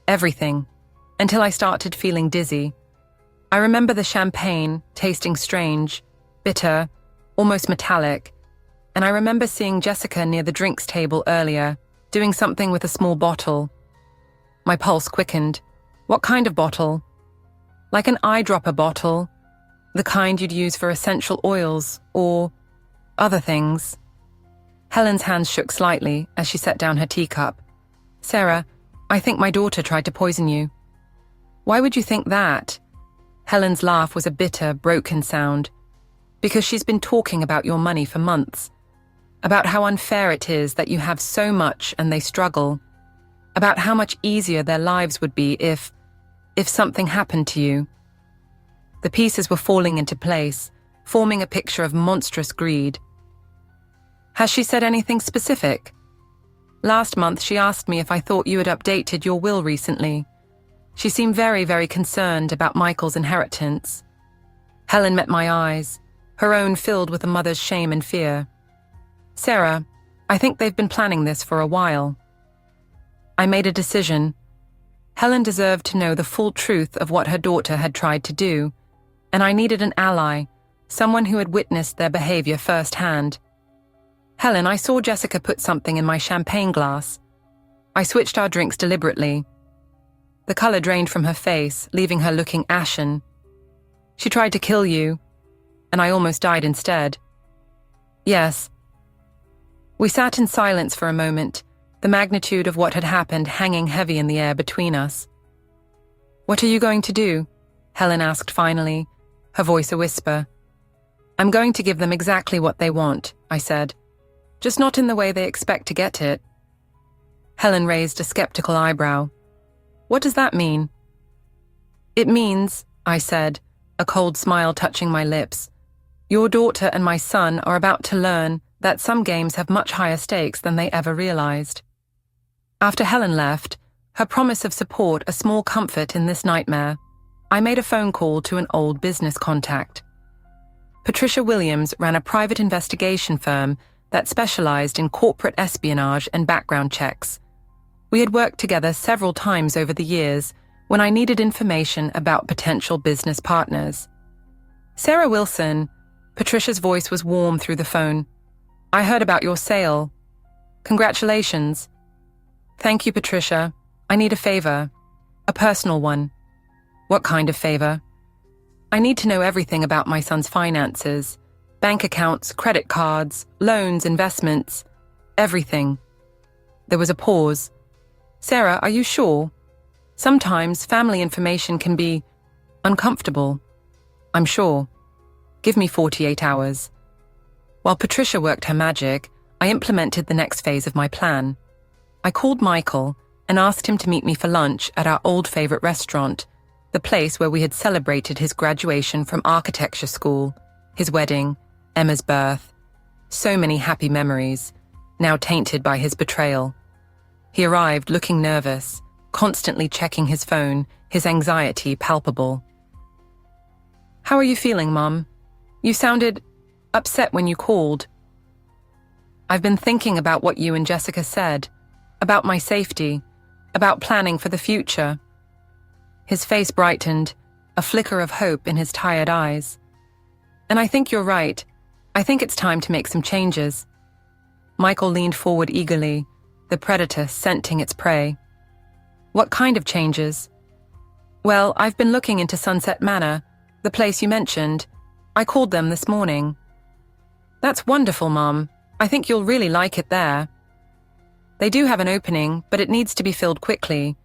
A: "Everything, until I started feeling dizzy. I remember the champagne tasting strange, bitter, almost metallic, and I remember seeing Jessica near the drinks table earlier, doing something with a small bottle." My pulse quickened. "What kind of bottle?" "Like an eyedropper bottle, the kind you'd use for essential oils or other things." Helen's hands shook slightly as she set down her teacup. "Sarah, I think my daughter tried to poison you." "Why would you think that?" Helen's laugh was a bitter, broken sound. "Because she's been talking about your money for months. About how unfair it is that you have so much and they struggle. About how much easier their lives would be if something happened to you." The pieces were falling into place, forming a picture of monstrous greed. "Has she said anything specific?" "Last month she asked me if I thought you had updated your will recently. She seemed very, very concerned about Michael's inheritance." Helen met my eyes, her own filled with a mother's shame and fear. "Sarah, I think they've been planning this for a while." I made a decision. Helen deserved to know the full truth of what her daughter had tried to do, and I needed an ally, someone who had witnessed their behavior firsthand. "Helen, I saw Jessica put something in my champagne glass. I switched our drinks deliberately." The color drained from her face, leaving her looking ashen. "She tried to kill you, and I almost died instead." "Yes." We sat in silence for a moment, the magnitude of what had happened hanging heavy in the air between us. "What are you going to do?" Helen asked finally, her voice a whisper. "I'm going to give them exactly what they want," I said. "Just not in the way they expect to get it." Helen raised a skeptical eyebrow. "What does that mean?" "It means," I said, a cold smile touching my lips, "your daughter and my son are about to learn that some games have much higher stakes than they ever realized." After Helen left, her promise of support a small comfort in this nightmare, I made a phone call to an old business contact. Patricia Williams ran a private investigation firm that specialized in corporate espionage and background checks. We had worked together several times over the years when I needed information about potential business partners. "Sarah Wilson," Patricia's voice was warm through the phone. "I heard about your sale. Congratulations." "Thank you, Patricia. I need a favor. A personal one." "What kind of favor?" "I need to know everything about my son's finances. Bank accounts, credit cards, loans, investments. Everything." There was a pause. "Sarah, are you sure? Sometimes family information can be uncomfortable." "I'm sure. Give me 48 hours." While Patricia worked her magic, I implemented the next phase of my plan. I called Michael and asked him to meet me for lunch at our old favorite restaurant, the place where we had celebrated his graduation from architecture school, his wedding, Emma's birth. So many happy memories, now tainted by his betrayal. He arrived looking nervous, constantly checking his phone, his anxiety palpable. "How are you feeling, Mum? You sounded upset when you called." "I've been thinking about what you and Jessica said, about my safety, about planning for the future." His face brightened, a flicker of hope in his tired eyes. "And I think you're right. I think it's time to make some changes." Michael leaned forward eagerly, the predator scenting its prey. "What kind of changes?" "Well, I've been looking into Sunset Manor, the place you mentioned. I called them this morning." That's wonderful, Mom. I think you'll really like it there. They do have an opening, but it needs to be filled quickly.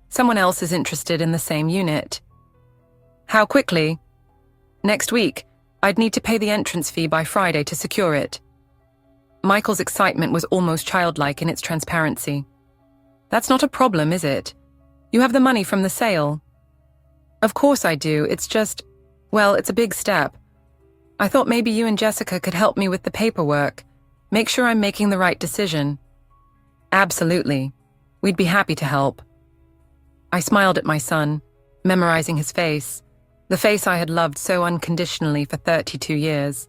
A: Someone else is interested in the same unit. How quickly? Next week. I'd need to pay the entrance fee by Friday to secure it. Michael's excitement was almost childlike in its transparency. That's not a problem, is it? You have the money from the sale. Of course I do, it's just, well, it's a big step. I thought maybe you and Jessica could help me with the paperwork. Make sure I'm making the right decision. Absolutely. We'd be happy to help. I smiled at my son, memorizing his face, the face I had loved so unconditionally for 32 years.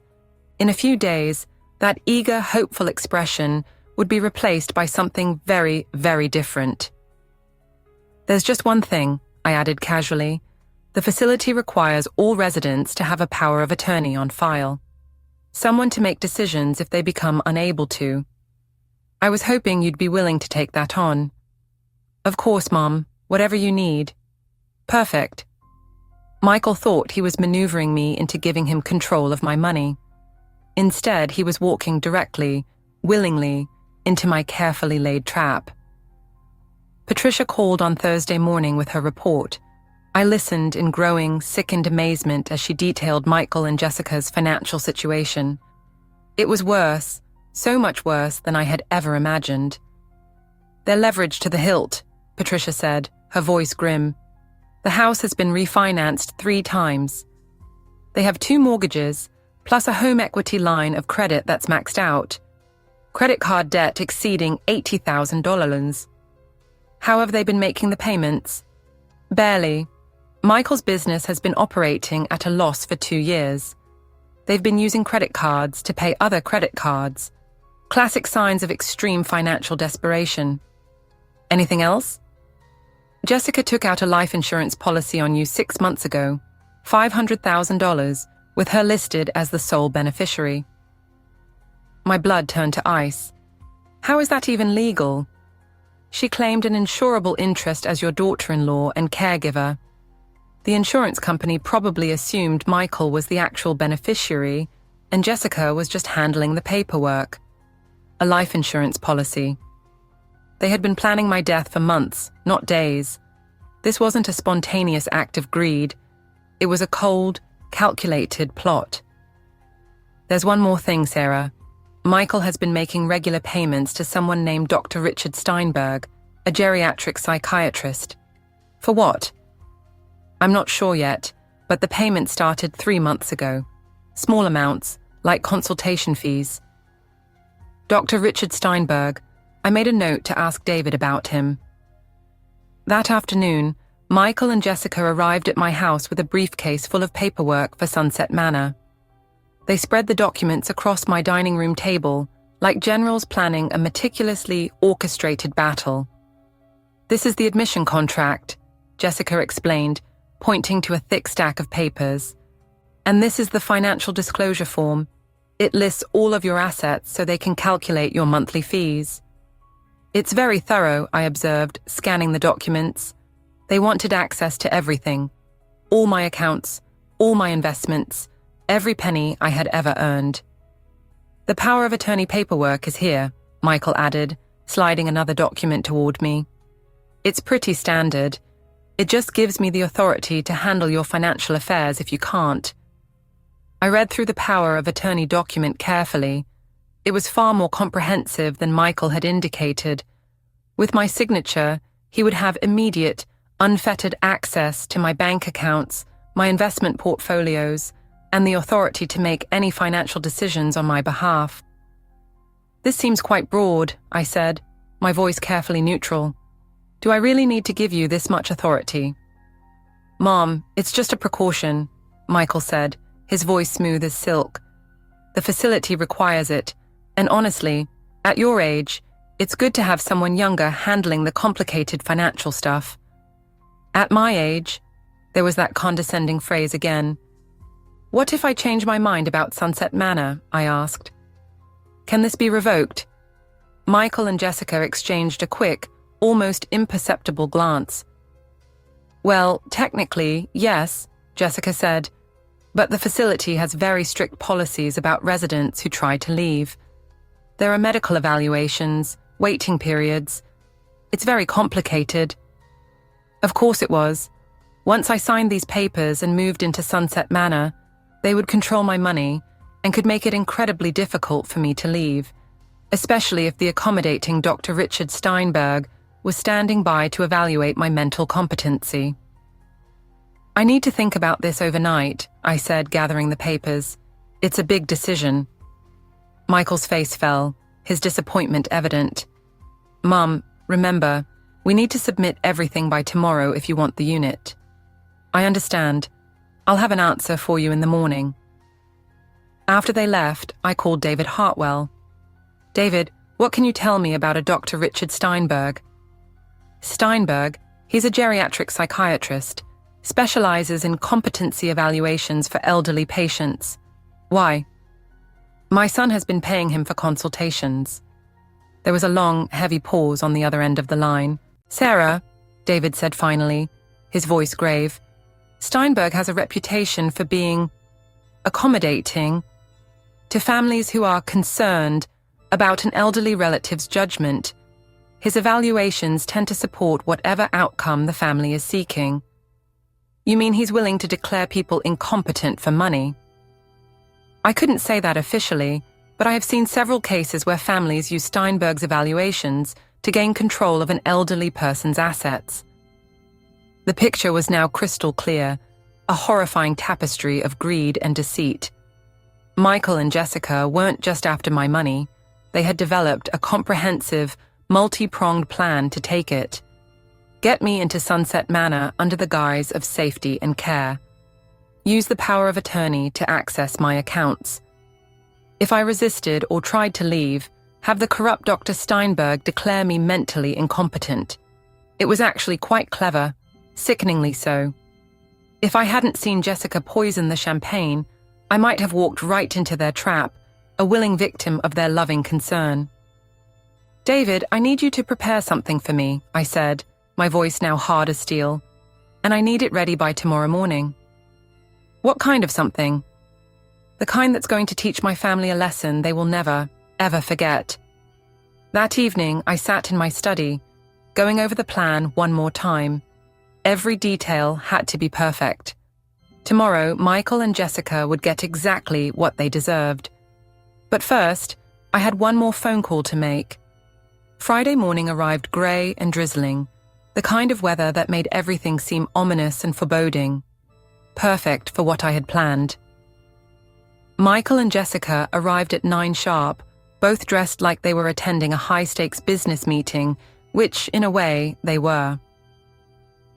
A: In a few days, that eager, hopeful expression would be replaced by something very, very different. There's just one thing, I added casually. The facility requires all residents to have a power of attorney on file. Someone to make decisions if they become unable to. I was hoping you'd be willing to take that on. Of course, Mom, whatever you need. Perfect. Michael thought he was maneuvering me into giving him control of my money. Instead, he was walking directly, willingly, into my carefully laid trap. Patricia called on Thursday morning with her report. I listened in growing, sickened amazement as she detailed Michael and Jessica's financial situation. It was worse, so much worse than I had ever imagined. They're leveraged to the hilt, Patricia said, her voice grim. The house has been refinanced 3 times. They have 2 mortgages, plus a home equity line of credit that's maxed out. Credit card debt exceeding $80,000. How have they been making the payments? Barely. Michael's business has been operating at a loss for 2 years. They've been using credit cards to pay other credit cards. Classic signs of extreme financial desperation. Anything else? Jessica took out a life insurance policy on you 6 months ago, $500,000, with her listed as the sole beneficiary. My blood turned to ice. How is that even legal? She claimed an insurable interest as your daughter-in-law and caregiver. The insurance company probably assumed Michael was the actual beneficiary and Jessica was just handling the paperwork. A life insurance policy. They had been planning my death for months, not days. This wasn't a spontaneous act of greed. It was a cold, calculated plot. There's one more thing, Sarah. Michael has been making regular payments to someone named Dr. Richard Steinberg, a geriatric psychiatrist. For what? I'm not sure yet, but the payment started 3 months ago. Small amounts, like consultation fees. Dr. Richard Steinberg, I made a note to ask David about him. That afternoon, Michael and Jessica arrived at my house with a briefcase full of paperwork for Sunset Manor. They spread the documents across my dining room table, like generals planning a meticulously orchestrated battle. This is the admission contract, Jessica explained, pointing to a thick stack of papers. And this is the financial disclosure form. It lists all of your assets so they can calculate your monthly fees. It's very thorough, I observed, scanning the documents. They wanted access to everything. All my accounts, all my investments, every penny I had ever earned. The power of attorney paperwork is here, Michael added, sliding another document toward me. It's pretty standard. It just gives me the authority to handle your financial affairs if you can't. I read through the power of attorney document carefully. It was far more comprehensive than Michael had indicated. With my signature, he would have immediate, unfettered access to my bank accounts, my investment portfolios, and the authority to make any financial decisions on my behalf. This seems quite broad, I said, my voice carefully neutral. Do I really need to give you this much authority? Mom, it's just a precaution, Michael said, his voice smooth as silk. The facility requires it, and honestly, at your age, it's good to have someone younger handling the complicated financial stuff. At my age, there was that condescending phrase again. What if I change my mind about Sunset Manor? I asked. Can this be revoked? Michael and Jessica exchanged a quick, almost imperceptible glance. Well, technically, yes, Jessica said, But the facility has very strict policies about residents who try to leave. There are medical evaluations, waiting periods. It's very complicated. Of course it was. Once I signed these papers and moved into Sunset Manor, they would control my money and could make it incredibly difficult for me to leave, especially if the accommodating Dr. Richard Steinberg was standing by to evaluate my mental competency. I need to think about this overnight, I said, gathering the papers. It's a big decision. Michael's face fell, his disappointment evident. Mum, remember, we need to submit everything by tomorrow if you want the unit. I understand. I'll have an answer for you in the morning. After they left, I called David Hartwell. David, what can you tell me about a Dr. Richard Steinberg? Steinberg, he's a geriatric psychiatrist, specializes in competency evaluations for elderly patients. Why? My son has been paying him for consultations. There was a long, heavy pause on the other end of the line. Sarah, David said finally, his voice grave, Steinberg has a reputation for being accommodating to families who are concerned about an elderly relative's judgment. His evaluations tend to support whatever outcome the family is seeking. You mean he's willing to declare people incompetent for money? I couldn't say that officially, but I have seen several cases where families use Steinberg's evaluations to gain control of an elderly person's assets. The picture was now crystal clear, a horrifying tapestry of greed and deceit. Michael and Jessica weren't just after my money. They had developed a comprehensive, multi-pronged plan to take it. Get me into Sunset Manor under the guise of safety and care. Use the power of attorney to access my accounts. If I resisted or tried to leave, have the corrupt Dr. Steinberg declare me mentally incompetent. It was actually quite clever, sickeningly so. If I hadn't seen Jessica poison the champagne, I might have walked right into their trap, a willing victim of their loving concern. David, I need you to prepare something for me, I said, my voice now hard as steel, and I need it ready by tomorrow morning. What kind of something? The kind that's going to teach my family a lesson they will never, ever forget. That evening, I sat in my study, going over the plan one more time. Every detail had to be perfect. Tomorrow, Michael and Jessica would get exactly what they deserved. But first, I had one more phone call to make. Friday morning arrived grey and drizzling, the kind of weather that made everything seem ominous and foreboding. Perfect for what I had planned. Michael and Jessica arrived at 9 sharp, both dressed like they were attending a high-stakes business meeting, which, in a way, they were.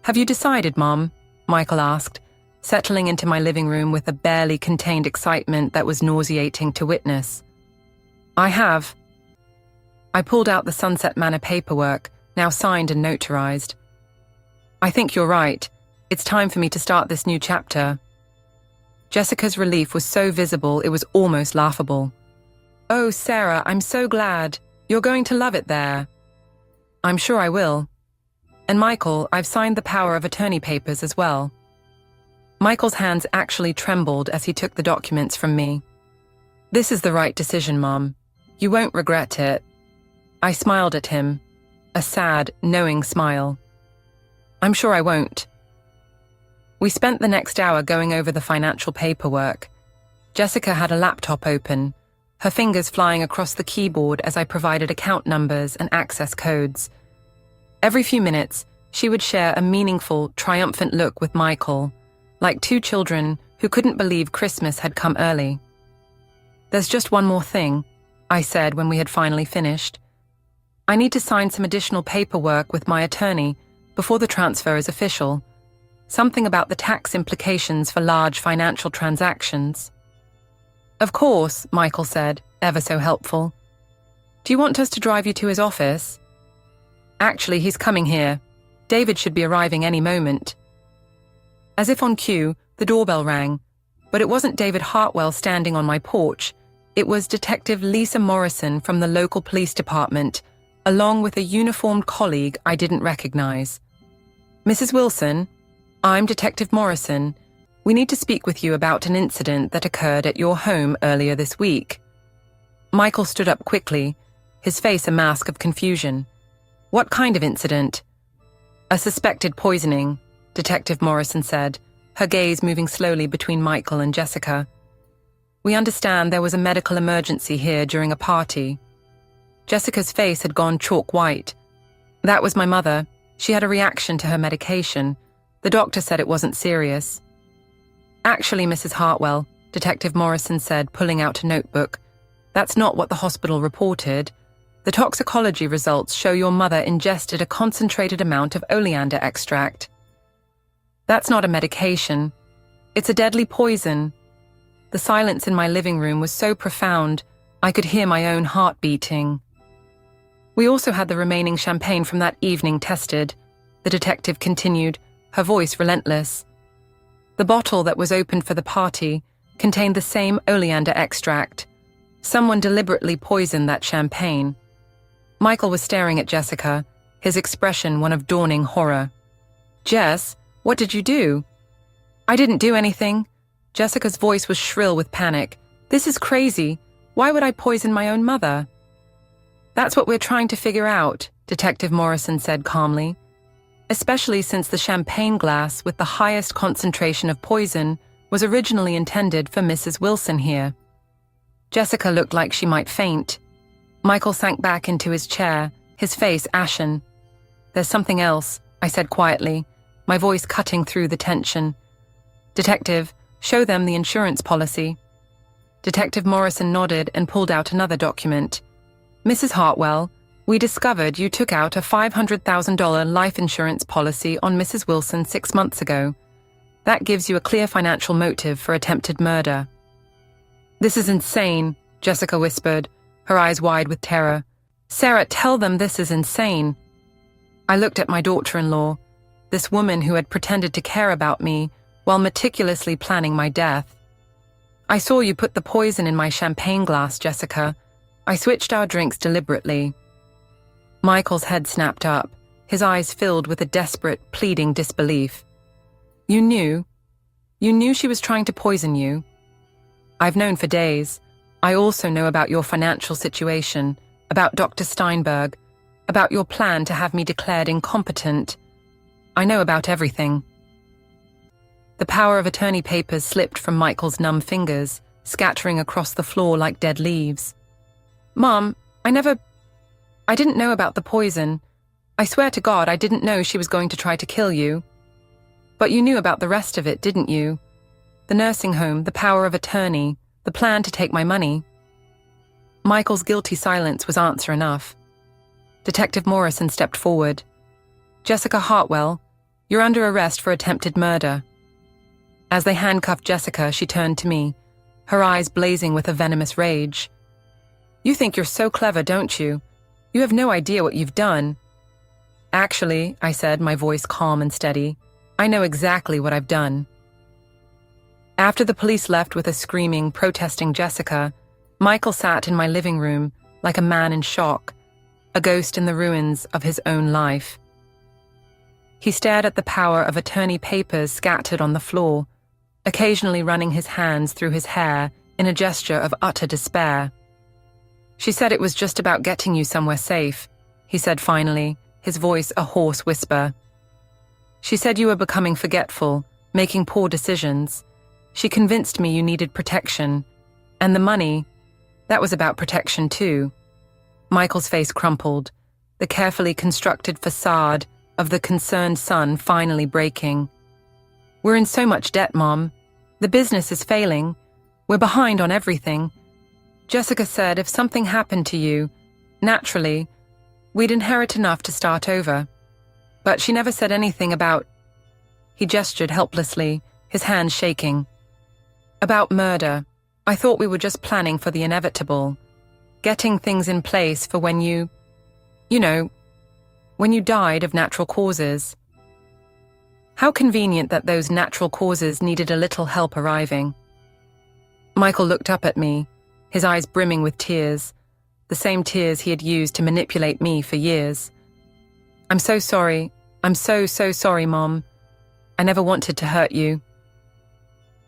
A: Have you decided, Mom? Michael asked, settling into my living room with a barely contained excitement that was nauseating to witness. I have. I pulled out the Sunset Manor paperwork, now signed and notarized. I think you're right. It's time for me to start this new chapter. Jessica's relief was so visible it was almost laughable. Oh, Sarah, I'm so glad. You're going to love it there. I'm sure I will. And Michael, I've signed the power of attorney papers as well. Michael's hands actually trembled as he took the documents from me. This is the right decision, Mom. You won't regret it. I smiled at him, a sad, knowing smile. I'm sure I won't. We spent the next hour going over the financial paperwork. Jessica had a laptop open, her fingers flying across the keyboard as I provided account numbers and access codes. Every few minutes, she would share a meaningful, triumphant look with Michael, like two children who couldn't believe Christmas had come early. There's just one more thing, I said when we had finally finished. I need to sign some additional paperwork with my attorney before the transfer is official. Something about the tax implications for large financial transactions. Of course, Michael said, ever so helpful. Do you want us to drive you to his office? Actually, he's coming here. David should be arriving any moment. As if on cue, the doorbell rang, but it wasn't David Hartwell standing on my porch. It was Detective Lisa Morrison from the local police department, along with a uniformed colleague I didn't recognize. Mrs. Wilson, I'm Detective Morrison. We need to speak with you about an incident that occurred at your home earlier this week. Michael stood up quickly, his face a mask of confusion. What kind of incident? A suspected poisoning, Detective Morrison said, her gaze moving slowly between Michael and Jessica. We understand there was a medical emergency here during a party. Jessica's face had gone chalk white. That was my mother. She had a reaction to her medication. The doctor said it wasn't serious. Actually, Mrs. Hartwell, Detective Morrison said, pulling out a notebook, that's not what the hospital reported. The toxicology results show your mother ingested a concentrated amount of oleander extract. That's not a medication. It's a deadly poison. The silence in my living room was so profound, I could hear my own heart beating. We also had the remaining champagne from that evening tested, the detective continued, her voice relentless. The bottle that was opened for the party contained the same oleander extract. Someone deliberately poisoned that champagne. Michael was staring at Jessica, his expression one of dawning horror. Jess, what did you do? I didn't do anything. Jessica's voice was shrill with panic. This is crazy. Why would I poison my own mother? That's what we're trying to figure out, Detective Morrison said calmly. Especially since the champagne glass with the highest concentration of poison was originally intended for Mrs. Wilson here. Jessica looked like she might faint. Michael sank back into his chair, his face ashen. There's something else, I said quietly, my voice cutting through the tension. Detective, show them the insurance policy. Detective Morrison nodded and pulled out another document. Mrs. Hartwell, we discovered you took out a $500,000 life insurance policy on Mrs. Wilson 6 months ago. That gives you a clear financial motive for attempted murder. This is insane, Jessica whispered, her eyes wide with terror. Sarah, tell them this is insane. I looked at my daughter-in-law, this woman who had pretended to care about me while meticulously planning my death. I saw you put the poison in my champagne glass, Jessica. I switched our drinks deliberately. Michael's head snapped up, his eyes filled with a desperate, pleading disbelief. You knew? You knew she was trying to poison you? I've known for days. I also know about your financial situation, about Dr. Steinberg, about your plan to have me declared incompetent. I know about everything. The power of attorney papers slipped from Michael's numb fingers, scattering across the floor like dead leaves. Mom, I didn't know about the poison. I swear to God I didn't know she was going to try to kill you. But you knew about the rest of it, didn't you? The nursing home, the power of attorney, the plan to take my money. Michael's guilty silence was answer enough. Detective Morrison stepped forward. Jessica Hartwell, you're under arrest for attempted murder. As they handcuffed Jessica, she turned to me, her eyes blazing with a venomous rage. You think you're so clever, don't you? You have no idea what you've done. Actually, I said, my voice calm and steady, I know exactly what I've done. After the police left with a screaming, protesting Jessica, Michael sat in my living room like a man in shock, a ghost in the ruins of his own life. He stared at the power of attorney papers scattered on the floor, occasionally running his hands through his hair in a gesture of utter despair. She said it was just about getting you somewhere safe, he said finally, his voice a hoarse whisper. She said you were becoming forgetful, making poor decisions. She convinced me you needed protection. And the money, that was about protection too. Michael's face crumpled, the carefully constructed facade of the concerned son finally breaking. We're in so much debt, Mom. The business is failing. We're behind on everything. Jessica said if something happened to you, naturally, we'd inherit enough to start over. But she never said anything about... He gestured helplessly, his hands shaking. About murder. I thought we were just planning for the inevitable. Getting things in place for when you died of natural causes. How convenient that those natural causes needed a little help arriving. Michael looked up at me, his eyes brimming with tears, the same tears he had used to manipulate me for years. I'm so sorry. I'm so sorry, Mom. I never wanted to hurt you.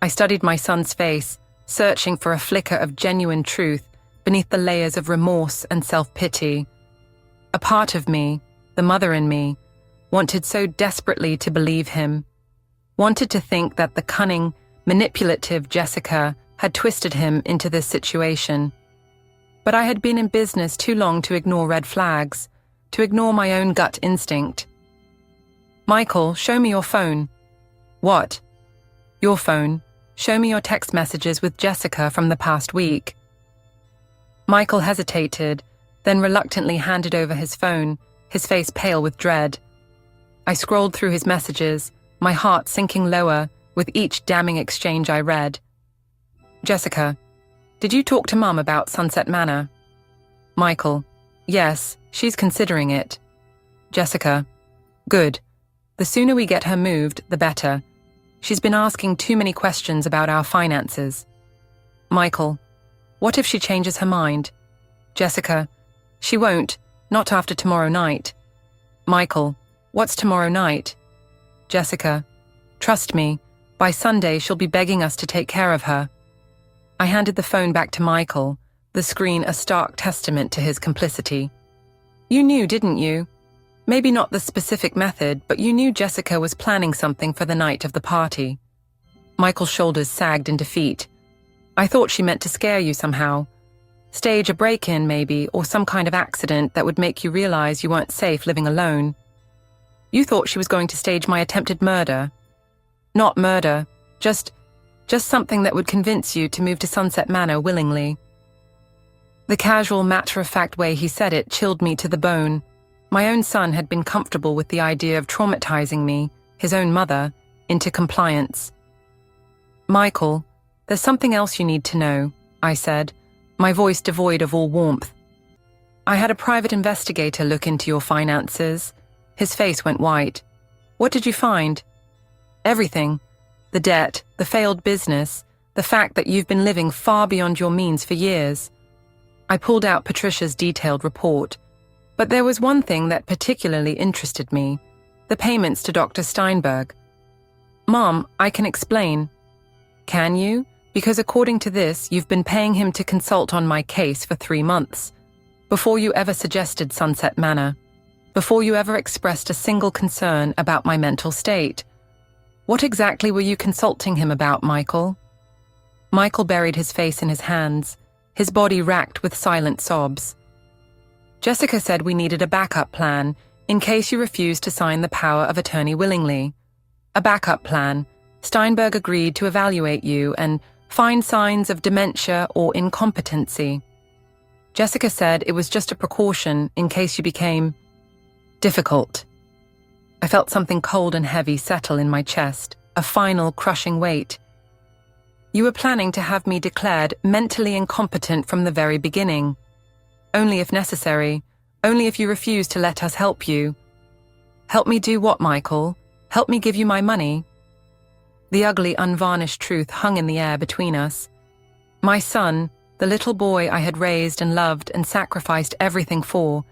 A: I studied my son's face, searching for a flicker of genuine truth beneath the layers of remorse and self-pity. A part of me, the mother in me, wanted so desperately to believe him, wanted to think that the cunning, manipulative Jessica had twisted him into this situation. But I had been in business too long to ignore red flags, to ignore my own gut instinct. "Michael, show me your phone." "What?" "Your phone. Show me your text messages with Jessica from the past week." Michael hesitated, then reluctantly handed over his phone, his face pale with dread. I scrolled through his messages, my heart sinking lower with each damning exchange I read. "Jessica, did you talk to Mum about Sunset Manor?" Michael, "Yes, she's considering it." Jessica, "Good. The sooner we get her moved, the better. She's been asking too many questions about our finances." Michael, "What if she changes her mind?" Jessica, "She won't, not after tomorrow night." Michael, "What's tomorrow night?" Jessica, "Trust me, by Sunday she'll be begging us to take care of her." I handed the phone back to Michael, the screen a stark testament to his complicity. "You knew, didn't you? Maybe not the specific method, but you knew Jessica was planning something for the night of the party." Michael's shoulders sagged in defeat. "I thought she meant to scare you somehow. Stage a break-in, maybe, or some kind of accident that would make you realize you weren't safe living alone. You thought she was going to stage my attempted murder. Not murder, just something that would convince you to move to Sunset Manor willingly." The casual, matter-of-fact way he said it chilled me to the bone. My own son had been comfortable with the idea of traumatizing me, his own mother, into compliance. "Michael, there's something else you need to know," I said, my voice devoid of all warmth. "I had a private investigator look into your finances." His face went white. "What did you find?" "Everything. The debt, the failed business, the fact that you've been living far beyond your means for years." I pulled out Patricia's detailed report. But there was one thing that particularly interested me: the payments to Dr. Steinberg. "Mom, I can explain." "Can you? Because according to this, you've been paying him to consult on my case for 3 months, before you ever suggested Sunset Manor, before you ever expressed a single concern about my mental state. What exactly were you consulting him about, Michael?" Michael buried his face in his hands, his body racked with silent sobs. "Jessica said we needed a backup plan in case you refused to sign the power of attorney willingly. A backup plan. Steinberg agreed to evaluate you and find signs of dementia or incompetency. Jessica said it was just a precaution in case you became difficult." I felt something cold and heavy settle in my chest, a final crushing weight. "You were planning to have me declared mentally incompetent from the very beginning. Only if necessary, only if you refuse to let us help you." "Help me do what, Michael? Help me give you my money?" The ugly, unvarnished truth hung in the air between us. My son, the little boy I had raised and loved and sacrificed everything for,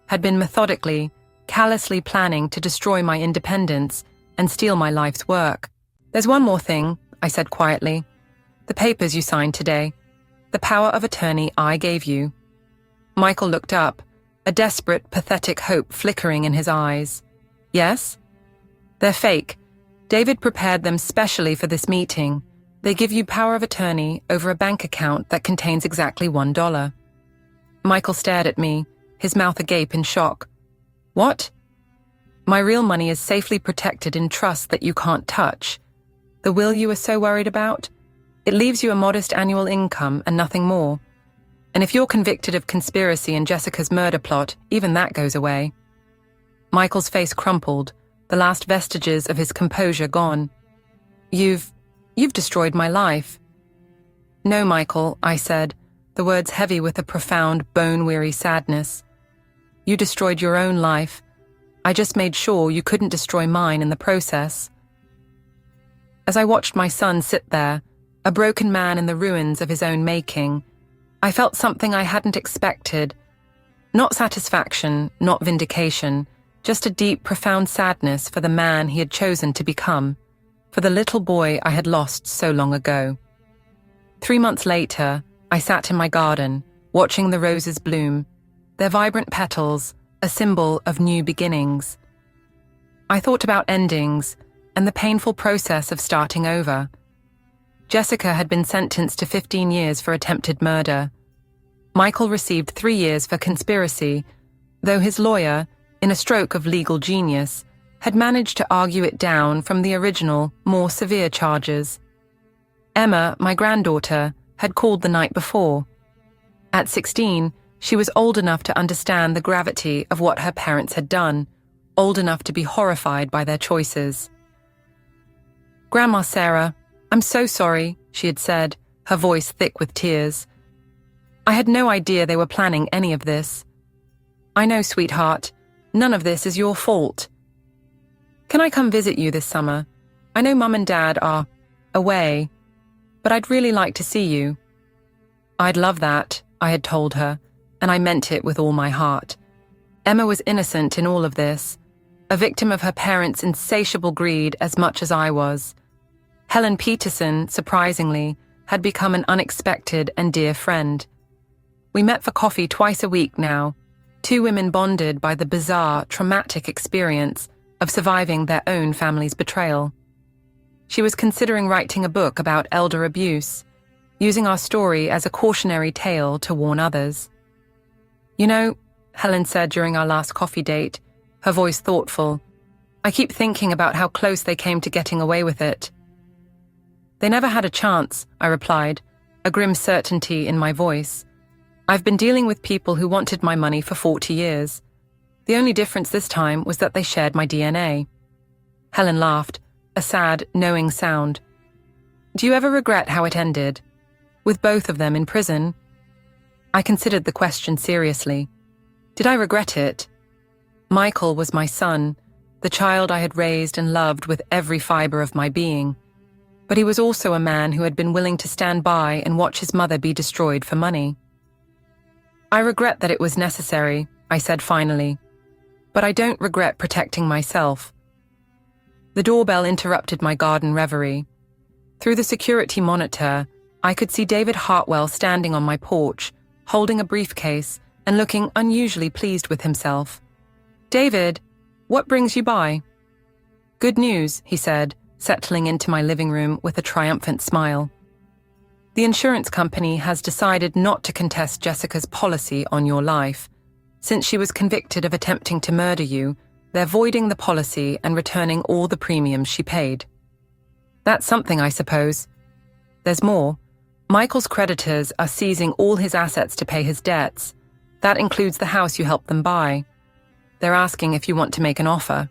A: had been methodically, callously planning to destroy my independence and steal my life's work. "There's one more thing," I said quietly. "The papers you signed today. The power of attorney I gave you." Michael looked up, a desperate, pathetic hope flickering in his eyes. "Yes?" "They're fake. David prepared them specially for this meeting. They give you power of attorney over a bank account that contains exactly $1. Michael stared at me, his mouth agape in shock. "What?" "My real money is safely protected in trust that you can't touch. The will you are so worried about? It leaves you a modest annual income and nothing more. And if you're convicted of conspiracy in Jessica's murder plot, even that goes away." Michael's face crumpled, the last vestiges of his composure gone. You've destroyed my life." "No, Michael," I said, the words heavy with a profound, bone-weary sadness. "You destroyed your own life. I just made sure you couldn't destroy mine in the process." As I watched my son sit there, a broken man in the ruins of his own making, I felt something I hadn't expected. Not satisfaction, not vindication, just a deep, profound sadness for the man he had chosen to become. for the little boy I had lost so long ago. 3 months later, I sat in my garden, watching the roses bloom, their vibrant petals a symbol of new beginnings. I thought about endings and the painful process of starting over. Jessica had been sentenced to 15 years for attempted murder. Michael received 3 years for conspiracy, though his lawyer, in a stroke of legal genius, had managed to argue it down from the original, more severe charges. Emma, my granddaughter, had called the night before. At 16, she was old enough to understand the gravity of what her parents had done, old enough to be horrified by their choices. "Grandma Sarah, I'm so sorry," she had said, her voice thick with tears. "I had no idea they were planning any of this. I know, sweetheart, none of this is your fault. Can I come visit you this summer? I know Mum and Dad are away, but I'd really like to see you." "I'd love that," I had told her, and I meant it with all my heart. Emma was innocent in all of this, a victim of her parents' insatiable greed as much as I was. Helen Peterson, surprisingly, had become an unexpected and dear friend. We met for coffee twice a week now, 2 women bonded by the bizarre, traumatic experience of surviving their own family's betrayal. She was considering writing a book about elder abuse, using our story as a cautionary tale to warn others. "You know," Helen said during our last coffee date, her voice thoughtful, "I keep thinking about how close they came to getting away with it." "They never had a chance," I replied, a grim certainty in my voice. "I've been dealing with people who wanted my money for 40 years. The only difference this time was that they shared my DNA. Helen laughed, a sad, knowing sound. "Do you ever regret how it ended? With both of them in prison?" I considered the question seriously. Did I regret it? Michael was my son, the child I had raised and loved with every fiber of my being. But he was also a man who had been willing to stand by and watch his mother be destroyed for money. "I regret that it was necessary," I said finally. "But I don't regret protecting myself." The doorbell interrupted my garden reverie. Through the security monitor, I could see David Hartwell standing on my porch, holding a briefcase and looking unusually pleased with himself. "David, what brings you by?" "Good news," he said, settling into my living room with a triumphant smile. "The insurance company has decided not to contest Jessica's policy on your life. Since she was convicted of attempting to murder you, they're voiding the policy and returning all the premiums she paid." "That's something, I suppose." "There's more. Michael's creditors are seizing all his assets to pay his debts. That includes the house you helped them buy. They're asking if you want to make an offer."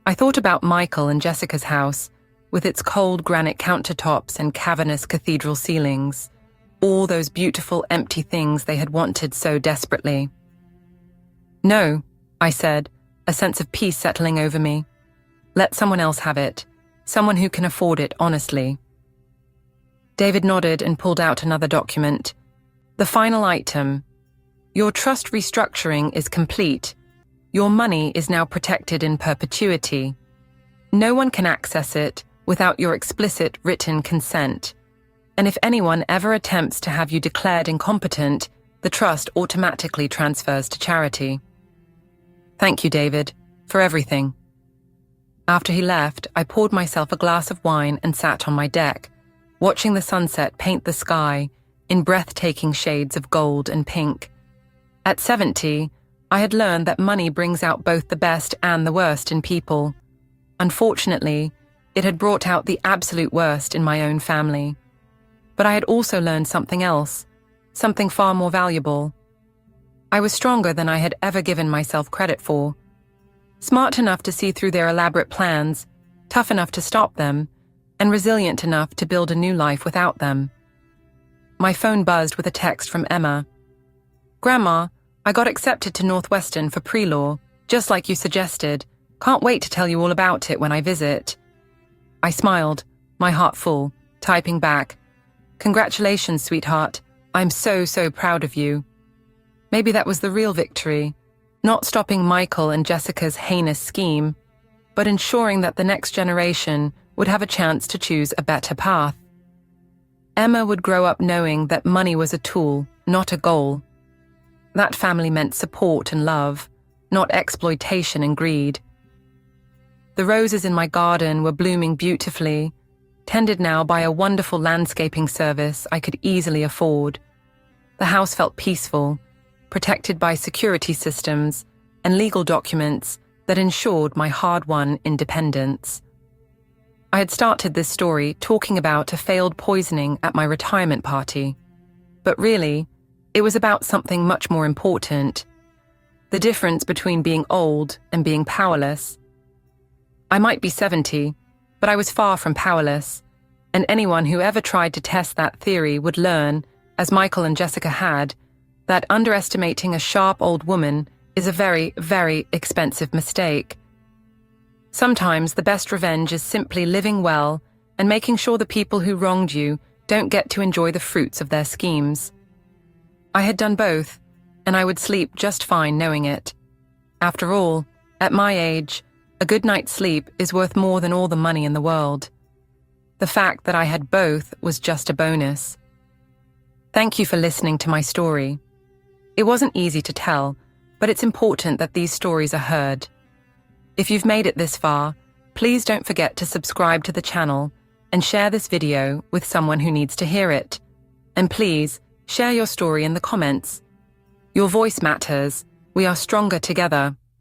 A: I thought about Michael and Jessica's house, with its cold granite countertops and cavernous cathedral ceilings, all those beautiful empty things they had wanted so desperately. "No," I said, a sense of peace settling over me. "Let someone else have it, someone who can afford it honestly." David nodded and pulled out another document. "The final item. Your trust restructuring is complete. Your money is now protected in perpetuity. No one can access it without your explicit written consent. And if anyone ever attempts to have you declared incompetent, the trust automatically transfers to charity." "Thank you, David, for everything." After he left, I poured myself a glass of wine and sat on my deck, watching the sunset paint the sky in breathtaking shades of gold and pink. At 70, I had learned that money brings out both the best and the worst in people. Unfortunately, it had brought out the absolute worst in my own family. But I had also learned something else, something far more valuable. I was stronger than I had ever given myself credit for. Smart enough to see through their elaborate plans, tough enough to stop them, and resilient enough to build a new life without them. My phone buzzed with a text from Emma. "Grandma, I got accepted to Northwestern for pre-law, just like you suggested. Can't wait to tell you all about it when I visit." I smiled, my heart full, typing back, "Congratulations, sweetheart. I'm so proud of you." Maybe that was the real victory, not stopping Michael and Jessica's heinous scheme, but ensuring that the next generation would have a chance to choose a better path. Emma would grow up knowing that money was a tool, not a goal. That family meant support and love, not exploitation and greed. The roses in my garden were blooming beautifully, tended now by a wonderful landscaping service I could easily afford. The house felt peaceful, protected by security systems and legal documents that ensured my hard-won independence. I had started this story talking about a failed poisoning at my retirement party, but really, it was about something much more important: the difference between being old and being powerless. I might be 70, but I was far from powerless, and anyone who ever tried to test that theory would learn, as Michael and Jessica had, that underestimating a sharp old woman is a very, very expensive mistake. Sometimes the best revenge is simply living well and making sure the people who wronged you don't get to enjoy the fruits of their schemes. I had done both, and I would sleep just fine knowing it. After all, at my age, a good night's sleep is worth more than all the money in the world. The fact that I had both was just a bonus. Thank you for listening to my story. It wasn't easy to tell, but it's important that these stories are heard. If you've made it this far, please don't forget to subscribe to the channel and share this video with someone who needs to hear it. And please, share your story in the comments. Your voice matters. We are stronger together.